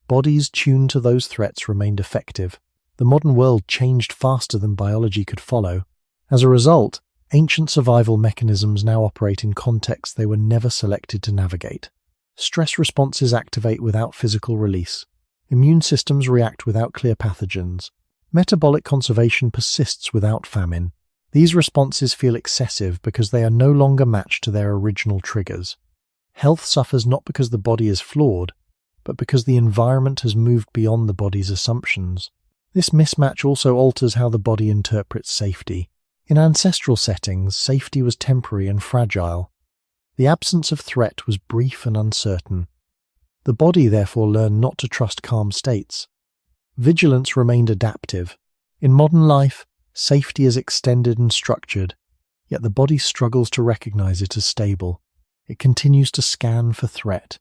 Bodies tuned to those threats remained effective. The modern world changed faster than biology could follow. As a result, ancient survival mechanisms now operate in contexts they were never selected to navigate. Stress responses activate without physical release. Immune systems react without clear pathogens. Metabolic conservation persists without famine. These responses feel excessive because they are no longer matched to their original triggers. Health suffers not because the body is flawed, but because the environment has moved beyond the body's assumptions. This mismatch also alters how the body interprets safety. In ancestral settings, safety was temporary and fragile. The absence of threat was brief and uncertain. The body therefore learned not to trust calm states. Vigilance remained adaptive. In modern life, safety is extended and structured, yet the body struggles to recognize it as stable. It continues to scan for threat,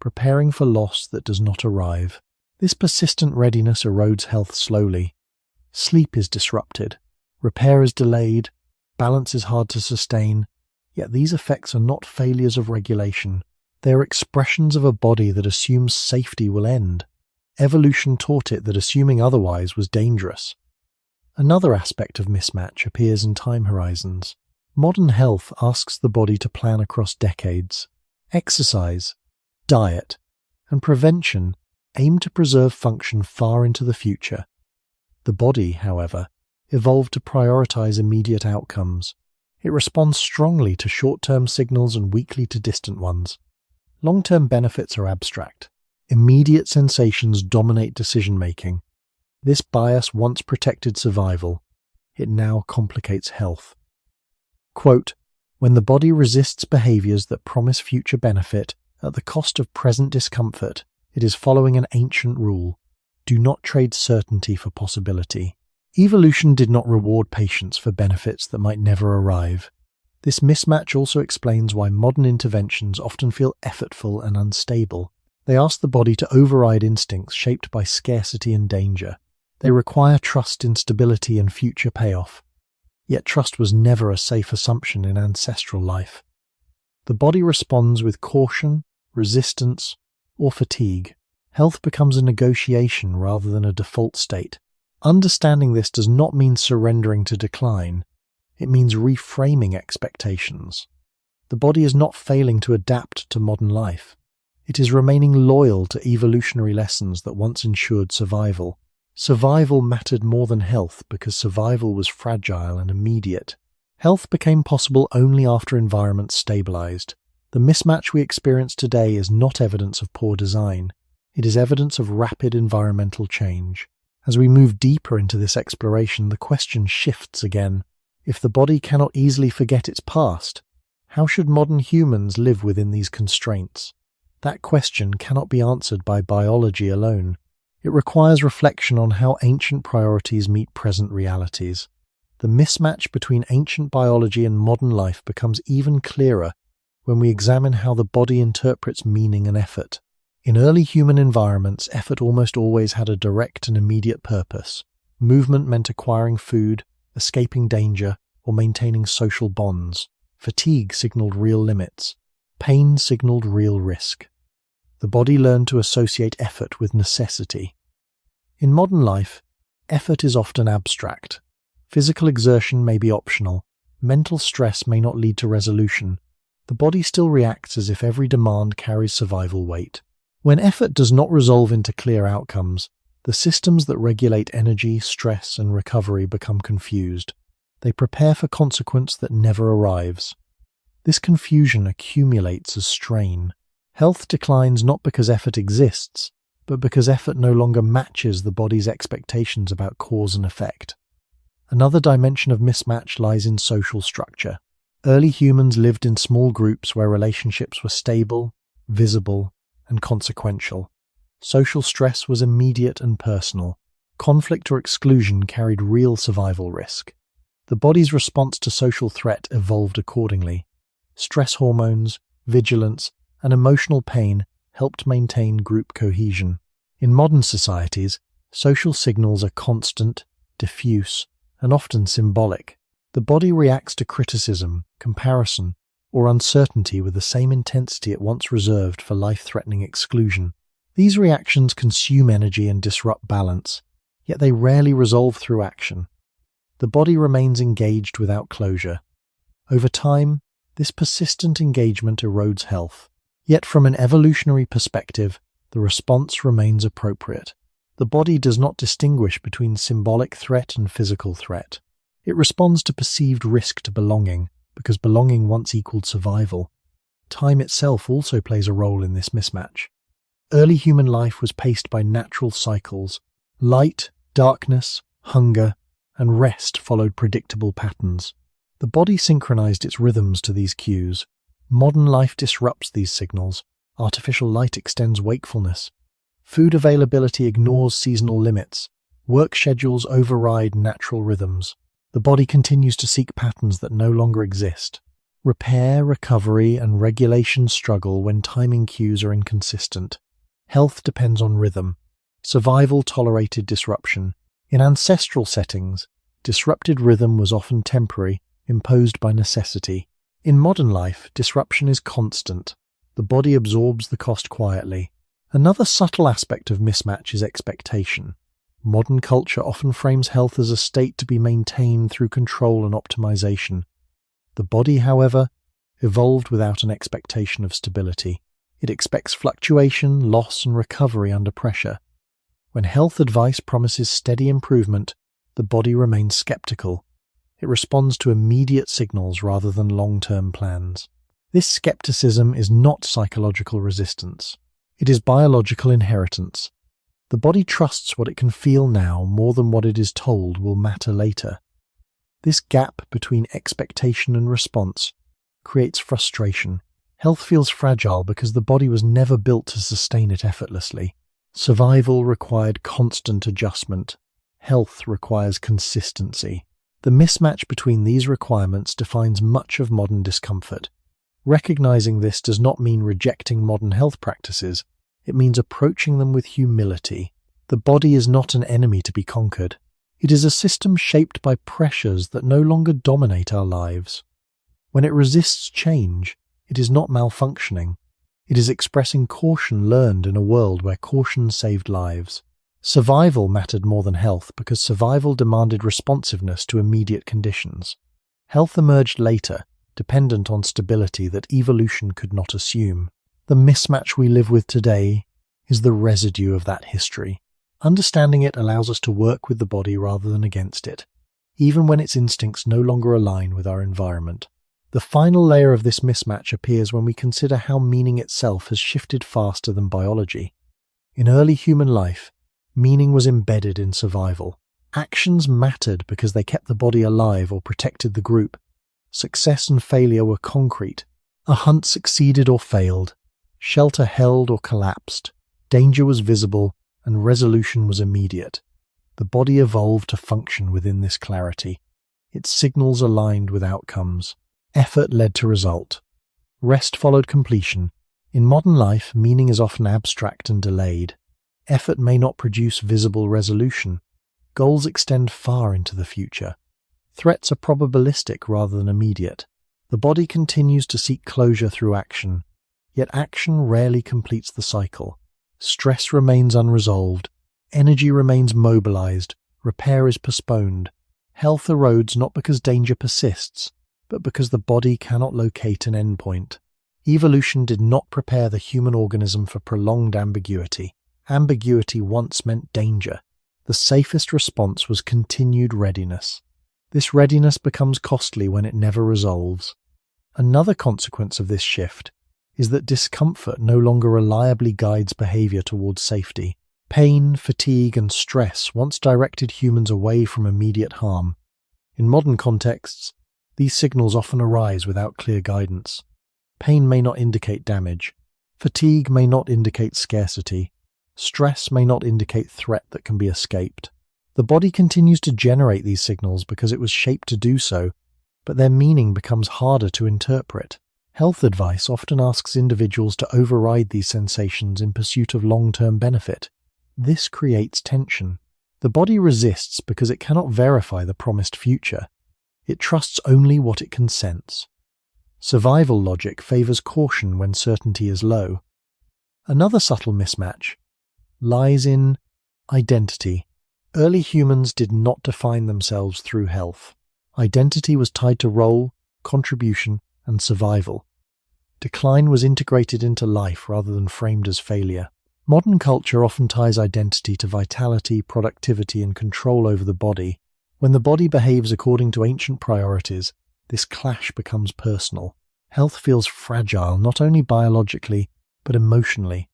preparing for loss that does not arrive. This persistent readiness erodes health slowly. Sleep is disrupted, repair is delayed, balance is hard to sustain, yet these effects are not failures of regulation. They are expressions of a body that assumes safety will end. Evolution taught it that assuming otherwise was dangerous. Another aspect of mismatch appears in time horizons. Modern health asks the body to plan across decades. Exercise, diet, and prevention aim to preserve function far into the future. The body, however, evolved to prioritize immediate outcomes. It responds strongly to short-term signals and weakly to distant ones. Long-term benefits are abstract. Immediate sensations dominate decision-making. This bias once protected survival. It now complicates health. Quote, "When the body resists behaviors that promise future benefit at the cost of present discomfort, it is following an ancient rule. Do not trade certainty for possibility." Evolution did not reward patience for benefits that might never arrive. This mismatch also explains why modern interventions often feel effortful and unstable. They ask the body to override instincts shaped by scarcity and danger. They require trust in stability and future payoff. Yet trust was never a safe assumption in ancestral life. The body responds with caution, resistance, or fatigue. Health becomes a negotiation rather than a default state. Understanding this does not mean surrendering to decline. It means reframing expectations. The body is not failing to adapt to modern life. It is remaining loyal to evolutionary lessons that once ensured survival. Survival mattered more than health because survival was fragile and immediate. Health became possible only after environments stabilized. The mismatch we experience today is not evidence of poor design. It is evidence of rapid environmental change. As we move deeper into this exploration, the question shifts again. If the body cannot easily forget its past, how should modern humans live within these constraints? That question cannot be answered by biology alone. It requires reflection on how ancient priorities meet present realities. The mismatch between ancient biology and modern life becomes even clearer when we examine how the body interprets meaning and effort. In early human environments, effort almost always had a direct and immediate purpose. Movement meant acquiring food, escaping danger, or maintaining social bonds. Fatigue signaled real limits. Pain signaled real risk. The body learned to associate effort with necessity. In modern life, effort is often abstract. Physical exertion may be optional. Mental stress may not lead to resolution. The body still reacts as if every demand carries survival weight. When effort does not resolve into clear outcomes, the systems that regulate energy, stress, and recovery become confused. They prepare for consequence that never arrives. This confusion accumulates as strain. Health declines not because effort exists, but because effort no longer matches the body's expectations about cause and effect. Another dimension of mismatch lies in social structure. Early humans lived in small groups where relationships were stable, visible, and consequential. Social stress was immediate and personal. Conflict or exclusion carried real survival risk. The body's response to social threat evolved accordingly. Stress hormones, vigilance, and emotional pain helped maintain group cohesion. In modern societies, social signals are constant, diffuse, and often symbolic. The body reacts to criticism, comparison, or uncertainty with the same intensity it once reserved for life-threatening exclusion. These reactions consume energy and disrupt balance, yet they rarely resolve through action. The body remains engaged without closure. Over time, this persistent engagement erodes health. Yet from an evolutionary perspective, the response remains appropriate. The body does not distinguish between symbolic threat and physical threat. It responds to perceived risk to belonging, because belonging once equaled survival. Time itself also plays a role in this mismatch. Early human life was paced by natural cycles. Light, darkness, hunger, and rest followed predictable patterns. The body synchronized its rhythms to these cues. Modern life disrupts these signals. Artificial light extends wakefulness. Food availability ignores seasonal limits. Work schedules override natural rhythms. The body continues to seek patterns that no longer exist. Repair, recovery, and regulation struggle when timing cues are inconsistent. Health depends on rhythm. Survival tolerated disruption. In ancestral settings, disrupted rhythm was often temporary, imposed by necessity. In modern life, disruption is constant. The body absorbs the cost quietly. Another subtle aspect of mismatch is expectation. Modern culture often frames health as a state to be maintained through control and optimization. The body, however, evolved without an expectation of stability. It expects fluctuation, loss, and recovery under pressure. When health advice promises steady improvement, the body remains skeptical. It responds to immediate signals rather than long-term plans. This skepticism is not psychological resistance. It is biological inheritance. The body trusts what it can feel now more than what it is told will matter later. This gap between expectation and response creates frustration. Health feels fragile because the body was never built to sustain it effortlessly. Survival required constant adjustment. Health requires consistency. The mismatch between these requirements defines much of modern discomfort. Recognizing this does not mean rejecting modern health practices. It means approaching them with humility. The body is not an enemy to be conquered. It is a system shaped by pressures that no longer dominate our lives. When it resists change, it is not malfunctioning. It is expressing caution learned in a world where caution saved lives. Survival mattered more than health because survival demanded responsiveness to immediate conditions. Health emerged later, dependent on stability that evolution could not assume. The mismatch we live with today is the residue of that history. Understanding it allows us to work with the body rather than against it, even when its instincts no longer align with our environment. The final layer of this mismatch appears when we consider how meaning itself has shifted faster than biology. In early human life, meaning was embedded in survival. Actions mattered because they kept the body alive or protected the group. Success and failure were concrete. A hunt succeeded or failed. Shelter held or collapsed. Danger was visible, and resolution was immediate. The body evolved to function within this clarity. Its signals aligned with outcomes. Effort led to result. Rest followed completion. In modern life, meaning is often abstract and delayed. Effort may not produce visible resolution. Goals extend far into the future. Threats are probabilistic rather than immediate. The body continues to seek closure through action, yet action rarely completes the cycle. Stress remains unresolved, energy remains mobilized, repair is postponed. Health erodes not because danger persists, but because the body cannot locate an endpoint. Evolution did not prepare the human organism for prolonged ambiguity. Ambiguity once meant danger. The safest response was continued readiness. This readiness becomes costly when it never resolves. Another consequence of this shift is that discomfort no longer reliably guides behavior towards safety. Pain, fatigue, and stress once directed humans away from immediate harm. In modern contexts, these signals often arise without clear guidance. Pain may not indicate damage. Fatigue may not indicate scarcity. Stress may not indicate threat that can be escaped. The body continues to generate these signals because it was shaped to do so, but their meaning becomes harder to interpret. Health advice often asks individuals to override these sensations in pursuit of long-term benefit. This creates tension. The body resists because it cannot verify the promised future. It trusts only what it can sense. Survival logic favors caution when certainty is low. Another subtle mismatch lies in identity. Early humans did not define themselves through health. Identity was tied to role, contribution, and survival. Decline was integrated into life rather than framed as failure. Modern culture often ties identity to vitality, productivity, and control over the body. When the body behaves according to ancient priorities, this clash becomes personal. Health feels fragile not only biologically, but emotionally.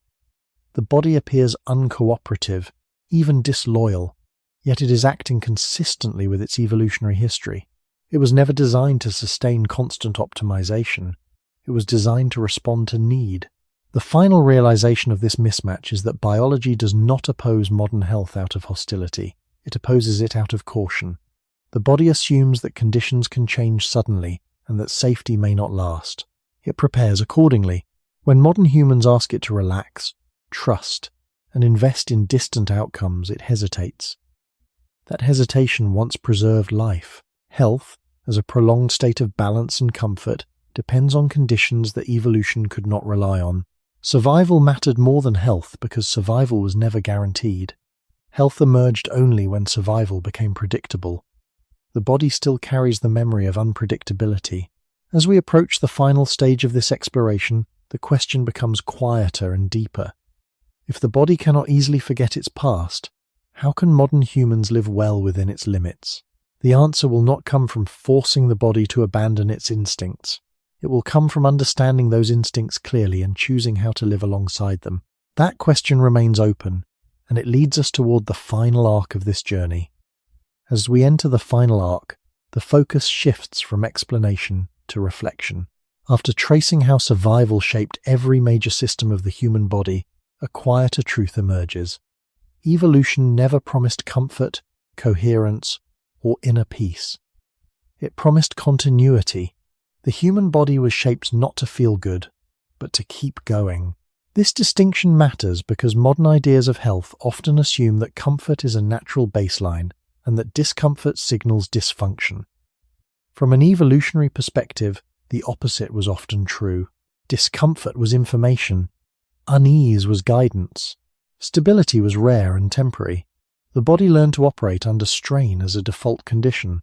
The body appears uncooperative, even disloyal, yet it is acting consistently with its evolutionary history. It was never designed to sustain constant optimization. It was designed to respond to need. The final realization of this mismatch is that biology does not oppose modern health out of hostility. It opposes it out of caution. The body assumes that conditions can change suddenly and that safety may not last. It prepares accordingly. When modern humans ask it to relax, trust, and invest in distant outcomes, it hesitates. That hesitation once preserved life. Health, as a prolonged state of balance and comfort, depends on conditions that evolution could not rely on. Survival mattered more than health because survival was never guaranteed. Health emerged only when survival became predictable. The body still carries the memory of unpredictability. As we approach the final stage of this exploration, the question becomes quieter and deeper. If the body cannot easily forget its past, how can modern humans live well within its limits? The answer will not come from forcing the body to abandon its instincts. It will come from understanding those instincts clearly and choosing how to live alongside them. That question remains open, and it leads us toward the final arc of this journey. As we enter the final arc, the focus shifts from explanation to reflection. After tracing how survival shaped every major system of the human body, a quieter truth emerges. Evolution never promised comfort, coherence, or inner peace. It promised continuity. The human body was shaped not to feel good, but to keep going. This distinction matters because modern ideas of health often assume that comfort is a natural baseline and that discomfort signals dysfunction. From an evolutionary perspective, the opposite was often true. Discomfort was information. Unease was guidance. Stability was rare and temporary. The body learned to operate under strain as a default condition.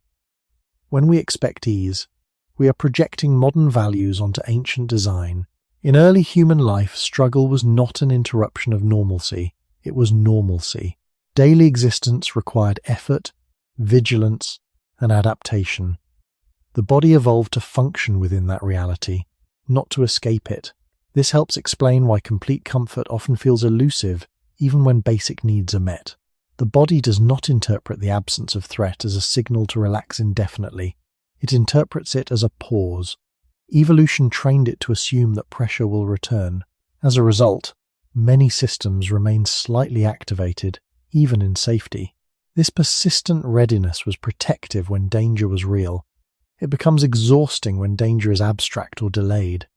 When we expect ease, we are projecting modern values onto ancient design. In early human life, struggle was not an interruption of normalcy, it was normalcy. Daily existence required effort, vigilance, and adaptation. The body evolved to function within that reality, not to escape it. This helps explain why complete comfort often feels elusive, even when basic needs are met. The body does not interpret the absence of threat as a signal to relax indefinitely. It interprets it as a pause. Evolution trained it to assume that pressure will return. As a result, many systems remain slightly activated, even in safety. This persistent readiness was protective when danger was real. It becomes exhausting when danger is abstract or delayed.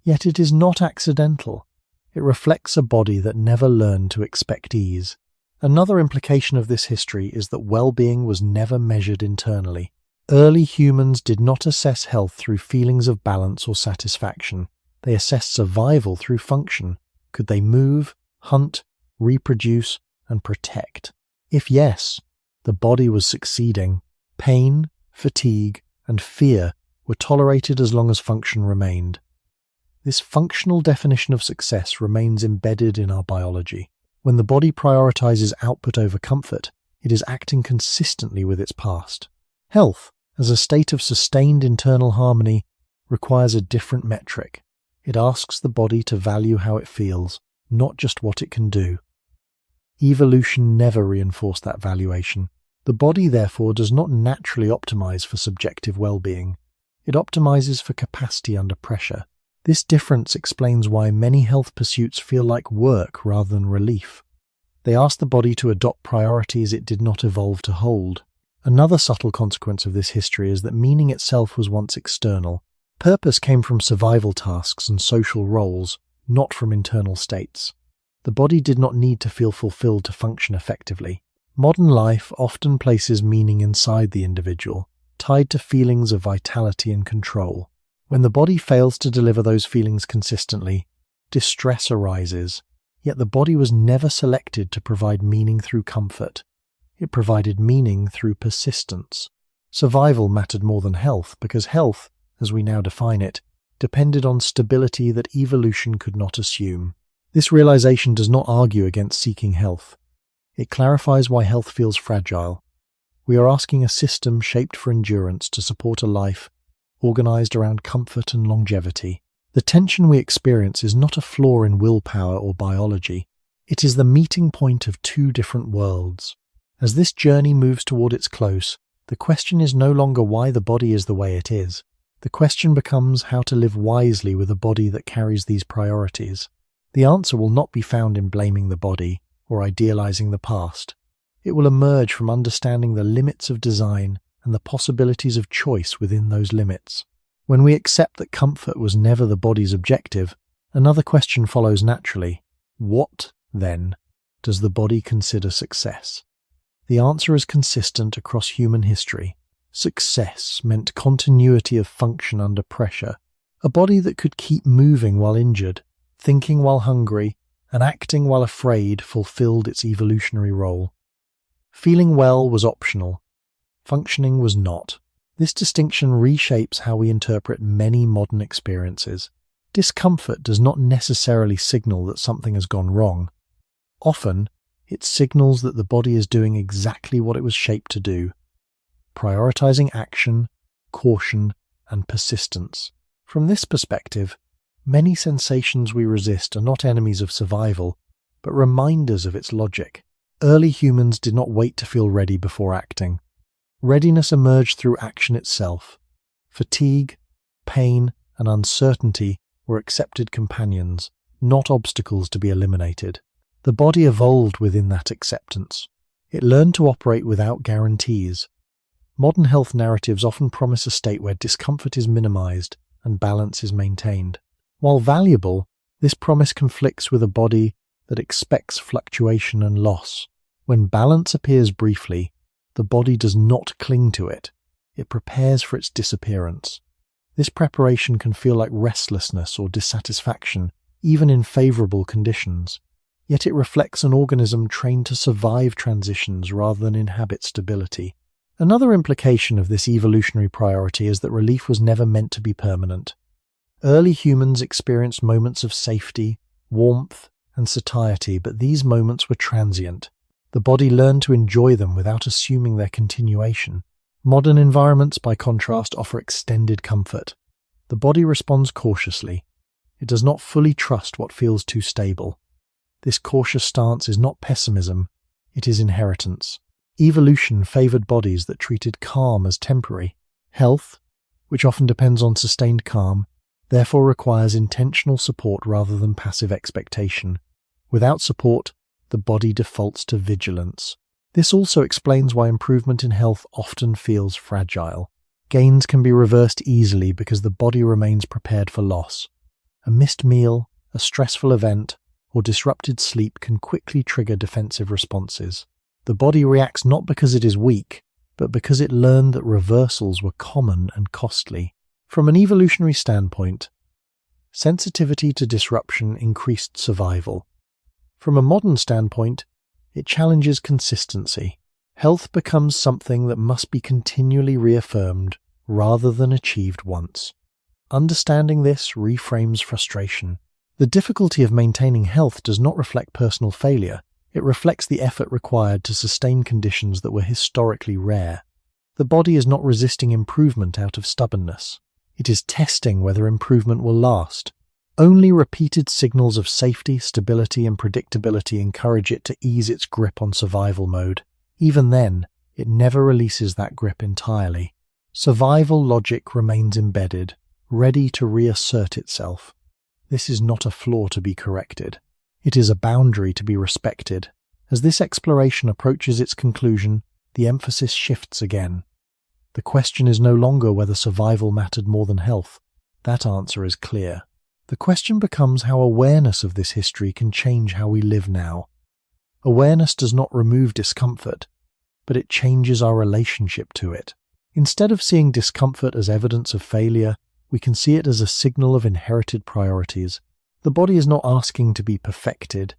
Yet it is not accidental. It reflects a body that never learned to expect ease. Another implication of this history is that well-being was never measured internally. Early humans did not assess health through feelings of balance or satisfaction. They assessed survival through function. Could they move, hunt, reproduce, and protect? If yes, the body was succeeding. Pain, fatigue, and fear were tolerated as long as function remained. This functional definition of success remains embedded in our biology. When the body prioritizes output over comfort, it is acting consistently with its past. Health, as a state of sustained internal harmony, requires a different metric. It asks the body to value how it feels, not just what it can do. Evolution never reinforced that valuation. The body, therefore, does not naturally optimize for subjective well-being. It optimizes for capacity under pressure. This difference explains why many health pursuits feel like work rather than relief. They ask the body to adopt priorities it did not evolve to hold. Another subtle consequence of this history is that meaning itself was once external. Purpose came from survival tasks and social roles, not from internal states. The body did not need to feel fulfilled to function effectively. Modern life often places meaning inside the individual, tied to feelings of vitality and control. When the body fails to deliver those feelings consistently, distress arises. Yet the body was never selected to provide meaning through comfort. It provided meaning through persistence. Survival mattered more than health because health, as we now define it, depended on stability that evolution could not assume. This realization does not argue against seeking health. It clarifies why health feels fragile. We are asking a system shaped for endurance to support a life organized around comfort and longevity. The tension we experience is not a flaw in willpower or biology. It is the meeting point of two different worlds. As this journey moves toward its close, the question is no longer why the body is the way it is. The question becomes how to live wisely with a body that carries these priorities. The answer will not be found in blaming the body or idealizing the past. It will emerge from understanding the limits of design and the possibilities of choice within those limits. When we accept that comfort was never the body's objective, another question follows naturally. What, then, does the body consider success? The answer is consistent across human history. Success meant continuity of function under pressure, a body that could keep moving while injured, thinking while hungry, and acting while afraid fulfilled its evolutionary role. Feeling well was optional. Functioning was not. This distinction reshapes how we interpret many modern experiences. Discomfort does not necessarily signal that something has gone wrong. Often, it signals that the body is doing exactly what it was shaped to do, prioritizing action, caution, and persistence. From this perspective, many sensations we resist are not enemies of survival, but reminders of its logic. Early humans did not wait to feel ready before acting. Readiness emerged through action itself. Fatigue, pain, and uncertainty were accepted companions, not obstacles to be eliminated. The body evolved within that acceptance. It learned to operate without guarantees. Modern health narratives often promise a state where discomfort is minimized and balance is maintained. While valuable, This promise conflicts with a body that expects fluctuation and loss. When balance appears briefly, the body does not cling to it. It prepares for its disappearance. This preparation can feel like restlessness or dissatisfaction, even in favorable conditions. Yet it reflects an organism trained to survive transitions rather than inhabit stability. Another implication of this evolutionary priority is that relief was never meant to be permanent. Early humans experienced moments of safety, warmth, and satiety, but these moments were transient. The body learned to enjoy them without assuming their continuation. Modern environments, by contrast, offer extended comfort. The body responds cautiously. It does not fully trust what feels too stable. This cautious stance is not pessimism, it is inheritance. Evolution favored bodies that treated calm as temporary. Health, which often depends on sustained calm, therefore requires intentional support rather than passive expectation. Without support, the body defaults to vigilance. This also explains why improvement in health often feels fragile. Gains can be reversed easily because the body remains prepared for loss. A missed meal, a stressful event, or disrupted sleep can quickly trigger defensive responses. The body reacts not because it is weak, but because it learned that reversals were common and costly. From an evolutionary standpoint, sensitivity to disruption increased survival. From a modern standpoint, it challenges consistency. Health becomes something that must be continually reaffirmed rather than achieved once. Understanding this reframes frustration. The difficulty of maintaining health does not reflect personal failure. It reflects the effort required to sustain conditions that were historically rare. The body is not resisting improvement out of stubbornness. It is testing whether improvement will last. Only repeated signals of safety, stability, and predictability encourage it to ease its grip on survival mode. Even then, it never releases that grip entirely. Survival logic remains embedded, ready to reassert itself. This is not a flaw to be corrected. It is a boundary to be respected. As this exploration approaches its conclusion, the emphasis shifts again. The question is no longer whether survival mattered more than health. That answer is clear. The question becomes how awareness of this history can change how we live now. Awareness does not remove discomfort, but it changes our relationship to it. Instead of seeing discomfort as evidence of failure, we can see it as a signal of inherited priorities. The body is not asking to be perfected,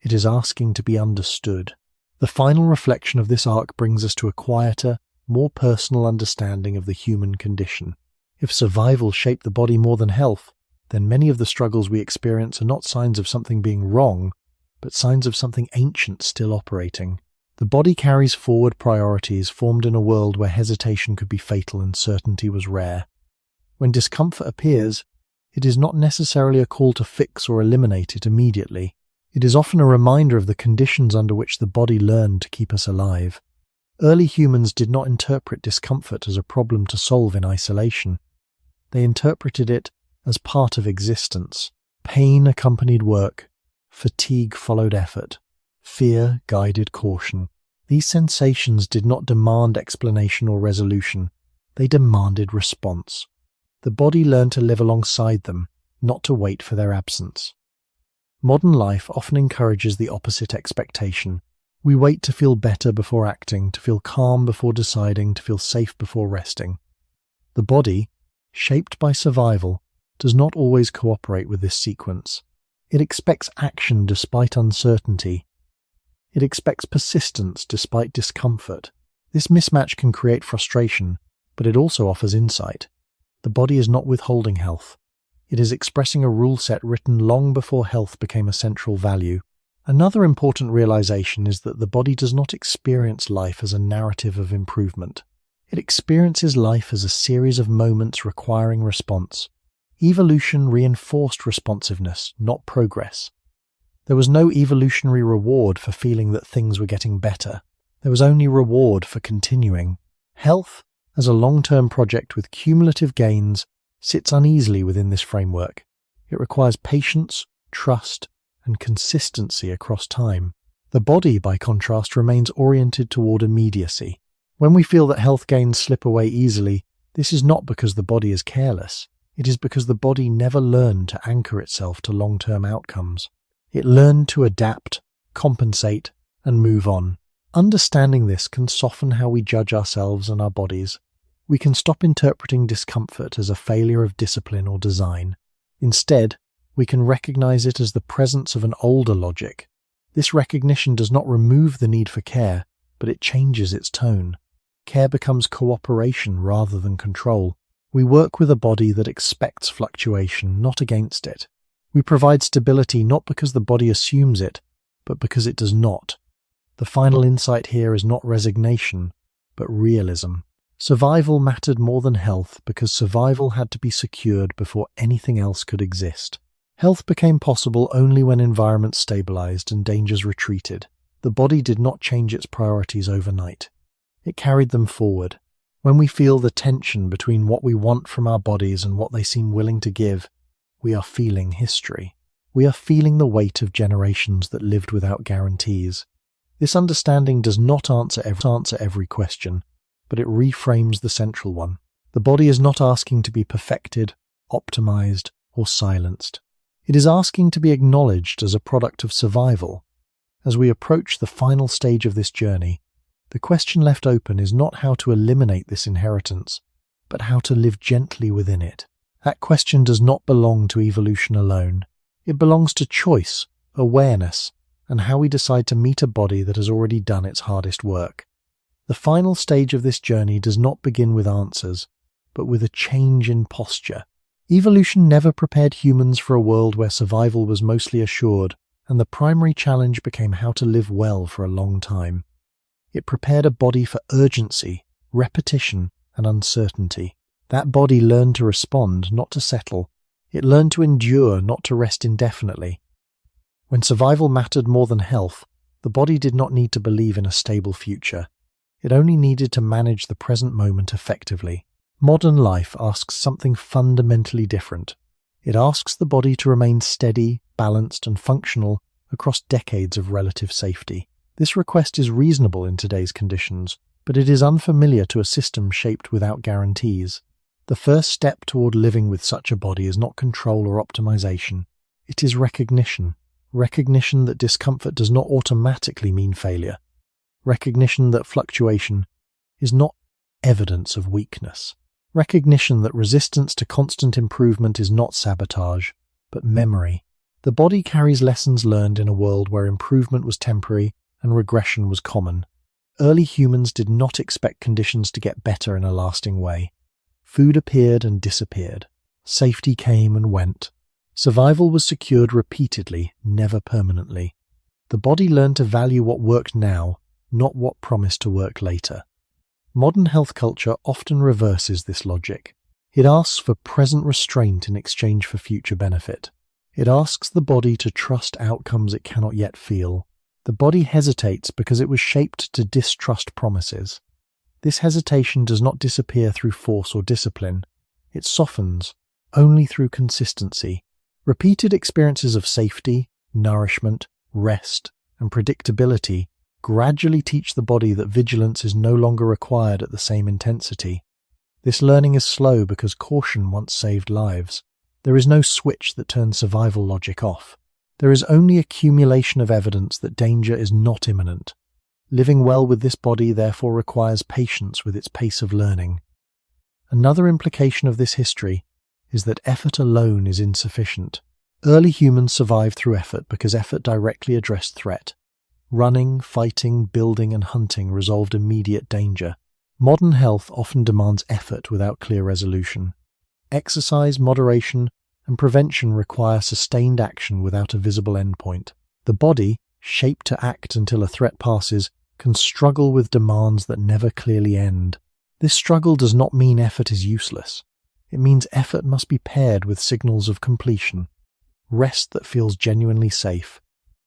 it is asking to be understood. The final reflection of this arc brings us to a quieter, more personal understanding of the human condition. If survival shaped the body more than health, then many of the struggles we experience are not signs of something being wrong, but signs of something ancient still operating. The body carries forward priorities formed in a world where hesitation could be fatal and certainty was rare. When discomfort appears, it is not necessarily a call to fix or eliminate it immediately. It is often a reminder of the conditions under which the body learned to keep us alive. Early humans did not interpret discomfort as a problem to solve in isolation. They interpreted it as part of existence. Pain accompanied work, fatigue followed effort, fear guided caution. These sensations did not demand explanation or resolution, they demanded response. The body learned to live alongside them, not to wait for their absence. Modern life often encourages the opposite expectation. We wait to feel better before acting, to feel calm before deciding, to feel safe before resting. The body, shaped by survival, does not always cooperate with this sequence. It expects action despite uncertainty. It expects persistence despite discomfort. This mismatch can create frustration, but it also offers insight. The body is not withholding health. It is expressing a rule set written long before health became a central value. Another important realization is that the body does not experience life as a narrative of improvement. It experiences life as a series of moments requiring response. Evolution reinforced responsiveness, not progress. There was no evolutionary reward for feeling that things were getting better. There was only reward for continuing. Health, as a long-term project with cumulative gains, sits uneasily within this framework. It requires patience, trust, and consistency across time. The body, by contrast, remains oriented toward immediacy. When we feel that health gains slip away easily, this is not because the body is careless. It is because the body never learned to anchor itself to long-term outcomes. It learned to adapt, compensate, and move on. Understanding this can soften how we judge ourselves and our bodies. We can stop interpreting discomfort as a failure of discipline or design. Instead, we can recognize it as the presence of an older logic. This recognition does not remove the need for care, but it changes its tone. Care becomes cooperation rather than control. We work with a body that expects fluctuation, not against it. We provide stability not because the body assumes it, but because it does not. The final insight here is not resignation, but realism. Survival mattered more than health because survival had to be secured before anything else could exist. Health became possible only when environments stabilized and dangers retreated. The body did not change its priorities overnight. It carried them forward. When we feel the tension between what we want from our bodies and what they seem willing to give, we are feeling history. We are feeling the weight of generations that lived without guarantees. This understanding does not answer every question, but it reframes the central one. The body is not asking to be perfected, optimized, or silenced. It is asking to be acknowledged as a product of survival. As we approach the final stage of this journey, the question left open is not how to eliminate this inheritance, but how to live gently within it. That question does not belong to evolution alone. It belongs to choice, awareness, and how we decide to meet a body that has already done its hardest work. The final stage of this journey does not begin with answers, but with a change in posture. Evolution never prepared humans for a world where survival was mostly assured, and the primary challenge became how to live well for a long time. It prepared a body for urgency, repetition, and uncertainty. That body learned to respond, not to settle. It learned to endure, not to rest indefinitely. When survival mattered more than health, the body did not need to believe in a stable future. It only needed to manage the present moment effectively. Modern life asks something fundamentally different. It asks the body to remain steady, balanced, and functional across decades of relative safety. This request is reasonable in today's conditions, but it is unfamiliar to a system shaped without guarantees. The first step toward living with such a body is not control or optimization. It is recognition. Recognition that discomfort does not automatically mean failure. Recognition that fluctuation is not evidence of weakness. Recognition that resistance to constant improvement is not sabotage, but memory. The body carries lessons learned in a world where improvement was temporary and regression was common. Early humans did not expect conditions to get better in a lasting way. Food appeared and disappeared. Safety came and went. Survival was secured repeatedly, never permanently. The body learned to value what worked now, not what promised to work later. Modern health culture often reverses this logic. It asks for present restraint in exchange for future benefit. It asks the body to trust outcomes it cannot yet feel. The body hesitates because it was shaped to distrust promises. This hesitation does not disappear through force or discipline. It softens only through consistency. Repeated experiences of safety, nourishment, rest, and predictability gradually teach the body that vigilance is no longer required at the same intensity. This learning is slow because caution once saved lives. There is no switch that turns survival logic off. There is only accumulation of evidence that danger is not imminent. Living well with this body therefore requires patience with its pace of learning. Another implication of this history is that effort alone is insufficient. Early humans survived through effort because effort directly addressed threat. Running, fighting, building, and hunting resolved immediate danger. Modern health often demands effort without clear resolution. Exercise, moderation, and prevention require sustained action without a visible endpoint. The body, shaped to act until a threat passes, can struggle with demands that never clearly end. This struggle does not mean effort is useless. It means effort must be paired with signals of completion, rest that feels genuinely safe,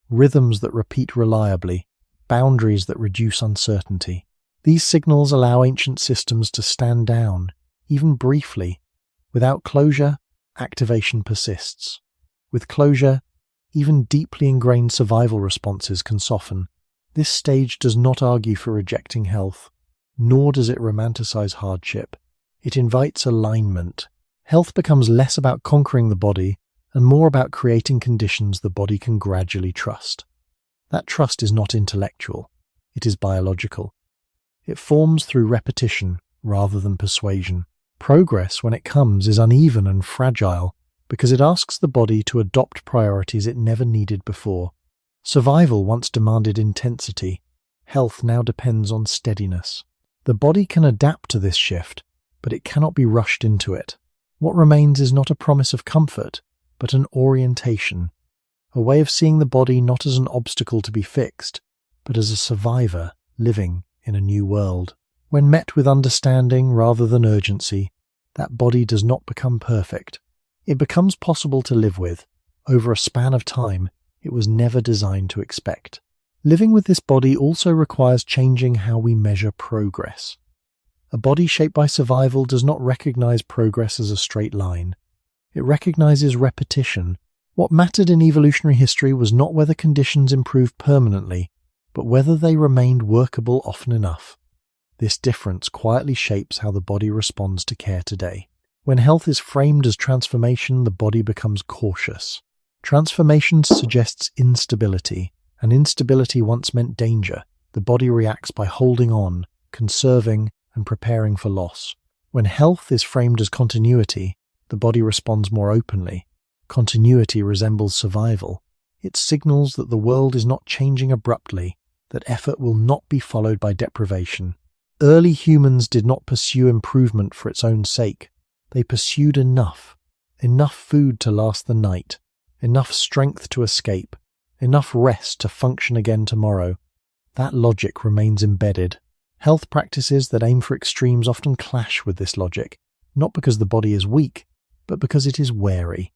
rhythms that repeat reliably, boundaries that reduce uncertainty. These signals allow ancient systems to stand down, even briefly. Without closure, activation persists. With closure, even deeply ingrained survival responses can soften. This stage does not argue for rejecting health, nor does it romanticize hardship. It invites alignment, Health becomes less about conquering the body and more about creating conditions the body can gradually trust. That trust is not intellectual, it is biological. It forms through repetition rather than persuasion. Progress, when it comes, is uneven and fragile because it asks the body to adopt priorities it never needed before. Survival once demanded intensity. Health now depends on steadiness. The body can adapt to this shift, but it cannot be rushed into it. What remains is not a promise of comfort, but an orientation, a way of seeing the body not as an obstacle to be fixed, but as a survivor living in a new world. When met with understanding rather than urgency, that body does not become perfect. It becomes possible to live with, over a span of time it was never designed to expect. Living with this body also requires changing how we measure progress. A body shaped by survival does not recognize progress as a straight line. It recognizes repetition. What mattered in evolutionary history was not whether conditions improved permanently, but whether they remained workable often enough. This difference quietly shapes how the body responds to care today. When health is framed as transformation, the body becomes cautious. Transformation suggests instability, and instability once meant danger. The body reacts by holding on, conserving, and preparing for loss. When health is framed as continuity, the body responds more openly. Continuity resembles survival. It signals that the world is not changing abruptly, that effort will not be followed by deprivation. Early humans did not pursue improvement for its own sake. They pursued enough food to last the night, enough strength to escape, enough rest to function again tomorrow. That logic remains embedded. Health practices that aim for extremes often clash with this logic, not because the body is weak, but because it is wary.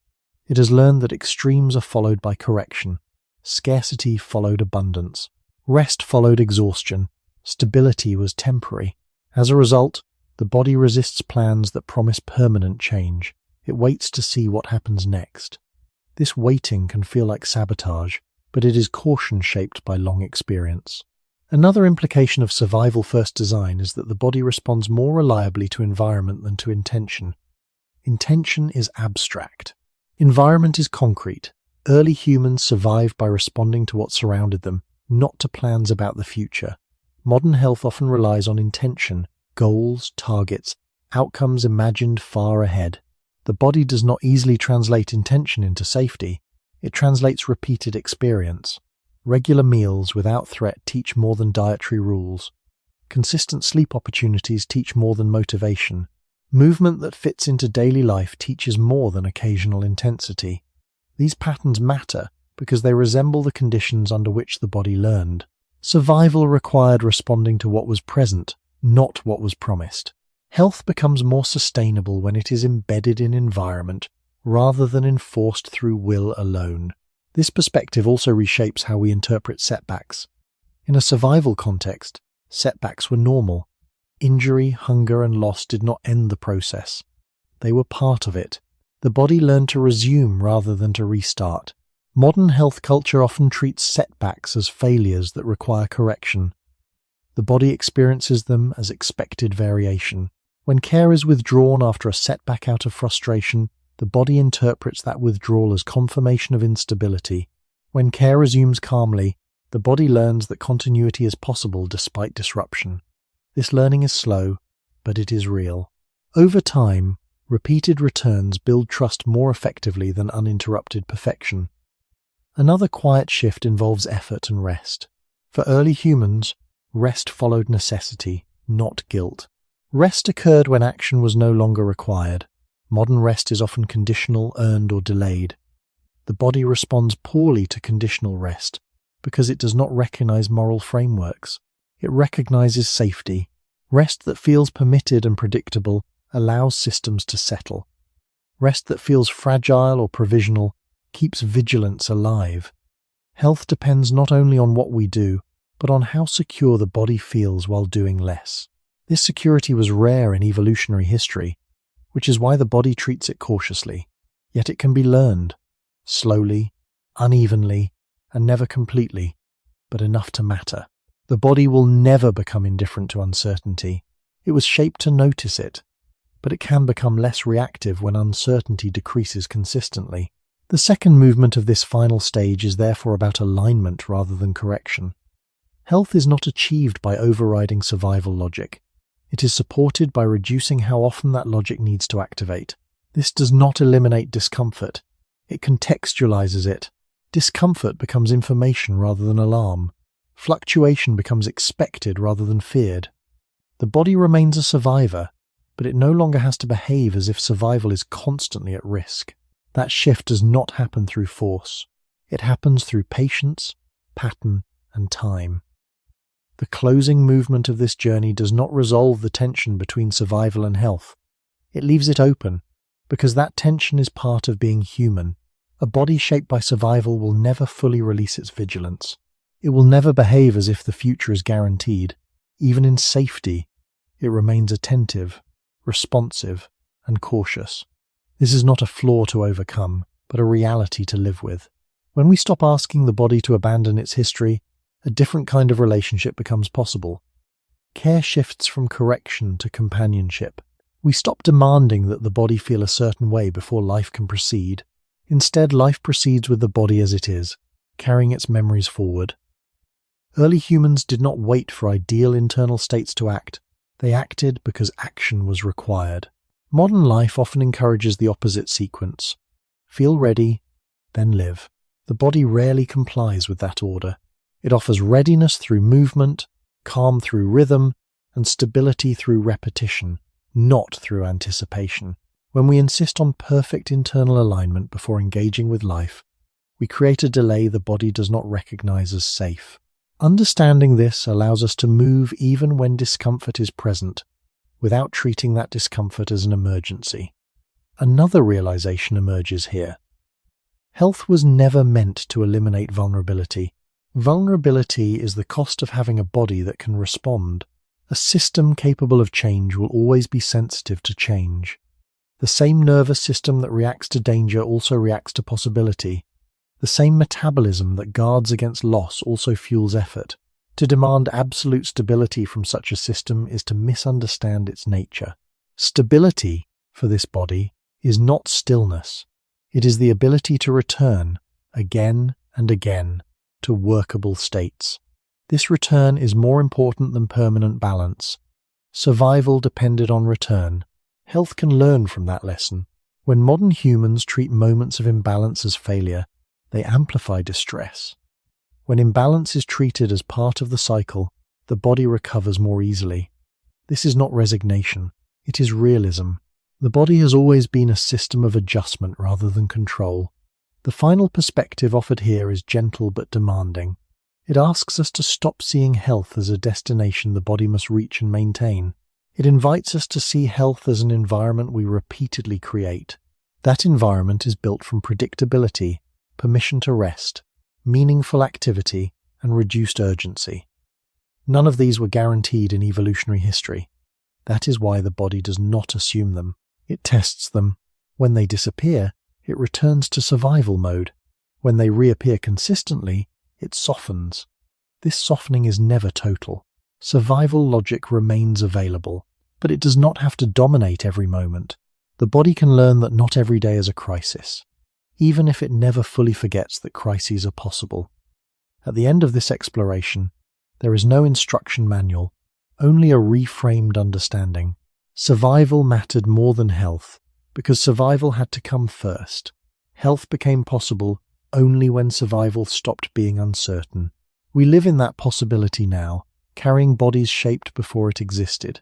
It has learned that extremes are followed by correction. Scarcity followed abundance. Rest followed exhaustion. Stability was temporary. As a result, the body resists plans that promise permanent change. It waits to see what happens next. This waiting can feel like sabotage, but it is caution shaped by long experience. Another implication of survival-first design is that the body responds more reliably to environment than to intention. Intention is abstract. Environment is concrete. Early humans survived by responding to what surrounded them, not to plans about the future. Modern health often relies on intention, goals, targets, outcomes imagined far ahead. The body does not easily translate intention into safety. It translates repeated experience. Regular meals without threat teach more than dietary rules. Consistent sleep opportunities teach more than motivation. Movement that fits into daily life teaches more than occasional intensity. These patterns matter because they resemble the conditions under which the body learned. Survival required responding to what was present, not what was promised. Health becomes more sustainable when it is embedded in environment rather than enforced through will alone. This perspective also reshapes how we interpret setbacks. In a survival context, setbacks were normal. Injury, hunger, and loss did not end the process. They were part of it. The body learned to resume rather than to restart. Modern health culture often treats setbacks as failures that require correction. The body experiences them as expected variation. When care is withdrawn after a setback out of frustration, the body interprets that withdrawal as confirmation of instability. When care resumes calmly, the body learns that continuity is possible despite disruption. This learning is slow, but it is real. Over time, repeated returns build trust more effectively than uninterrupted perfection. Another quiet shift involves effort and rest. For early humans, rest followed necessity, not guilt. Rest occurred when action was no longer required. Modern rest is often conditional, earned, or delayed. The body responds poorly to conditional rest because it does not recognize moral frameworks. It recognizes safety. Rest that feels permitted and predictable allows systems to settle. Rest that feels fragile or provisional keeps vigilance alive. Health depends not only on what we do, but on how secure the body feels while doing less. This security was rare in evolutionary history, which is why the body treats it cautiously. Yet it can be learned, slowly, unevenly, and never completely, but enough to matter. The body will never become indifferent to uncertainty. It was shaped to notice it. but it can become less reactive when uncertainty decreases consistently. The second movement of this final stage is therefore about alignment rather than correction. Health is not achieved by overriding survival logic. It is supported by reducing how often that logic needs to activate. This does not eliminate discomfort. It contextualizes it. Discomfort becomes information rather than alarm. Fluctuation becomes expected rather than feared. The body remains a survivor, but it no longer has to behave as if survival is constantly at risk. That shift does not happen through force. It happens through patience, pattern, and time. The closing movement of this journey does not resolve the tension between survival and health. It leaves it open, because that tension is part of being human. A body shaped by survival will never fully release its vigilance. It will never behave as if the future is guaranteed. Even in safety, it remains attentive, responsive, and cautious. This is not a flaw to overcome, but a reality to live with. When we stop asking the body to abandon its history, a different kind of relationship becomes possible. Care shifts from correction to companionship. We stop demanding that the body feel a certain way before life can proceed. Instead, life proceeds with the body as it is, carrying its memories forward. Early humans did not wait for ideal internal states to act. They acted because action was required. Modern life often encourages the opposite sequence. Feel ready, then live. The body rarely complies with that order. It offers readiness through movement, calm through rhythm, and stability through repetition, not through anticipation. When we insist on perfect internal alignment before engaging with life, we create a delay the body does not recognize as safe. Understanding this allows us to move even when discomfort is present, without treating that discomfort as an emergency. Another realization emerges here. Health was never meant to eliminate vulnerability. Vulnerability is the cost of having a body that can respond. A system capable of change will always be sensitive to change. The same nervous system that reacts to danger also reacts to possibility. The same metabolism that guards against loss also fuels effort. To demand absolute stability from such a system is to misunderstand its nature. Stability, for this body, is not stillness. It is the ability to return, again and again, to workable states. This return is more important than permanent balance. Survival depended on return. Health can learn from that lesson. When modern humans treat moments of imbalance as failure, they amplify distress. When imbalance is treated as part of the cycle, the body recovers more easily. This is not resignation, it is realism. The body has always been a system of adjustment rather than control. The final perspective offered here is gentle but demanding. It asks us to stop seeing health as a destination the body must reach and maintain. It invites us to see health as an environment we repeatedly create. That environment is built from predictability, permission to rest, meaningful activity, and reduced urgency. None of these were guaranteed in evolutionary history. That is why the body does not assume them. It tests them. When they disappear, it returns to survival mode. When they reappear consistently, it softens. This softening is never total. Survival logic remains available, but it does not have to dominate every moment. The body can learn that not every day is a crisis, even if it never fully forgets that crises are possible. At the end of this exploration, there is no instruction manual, only a reframed understanding. Survival mattered more than health, because survival had to come first. Health became possible only when survival stopped being uncertain. We live in that possibility now, carrying bodies shaped before it existed.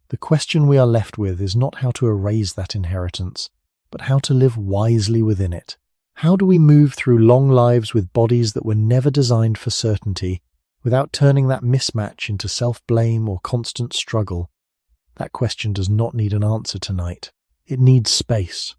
The question we are left with is not how to erase that inheritance, but how to live wisely within it. How do we move through long lives with bodies that were never designed for certainty, without turning that mismatch into self-blame or constant struggle? That question does not need an answer tonight. It needs space.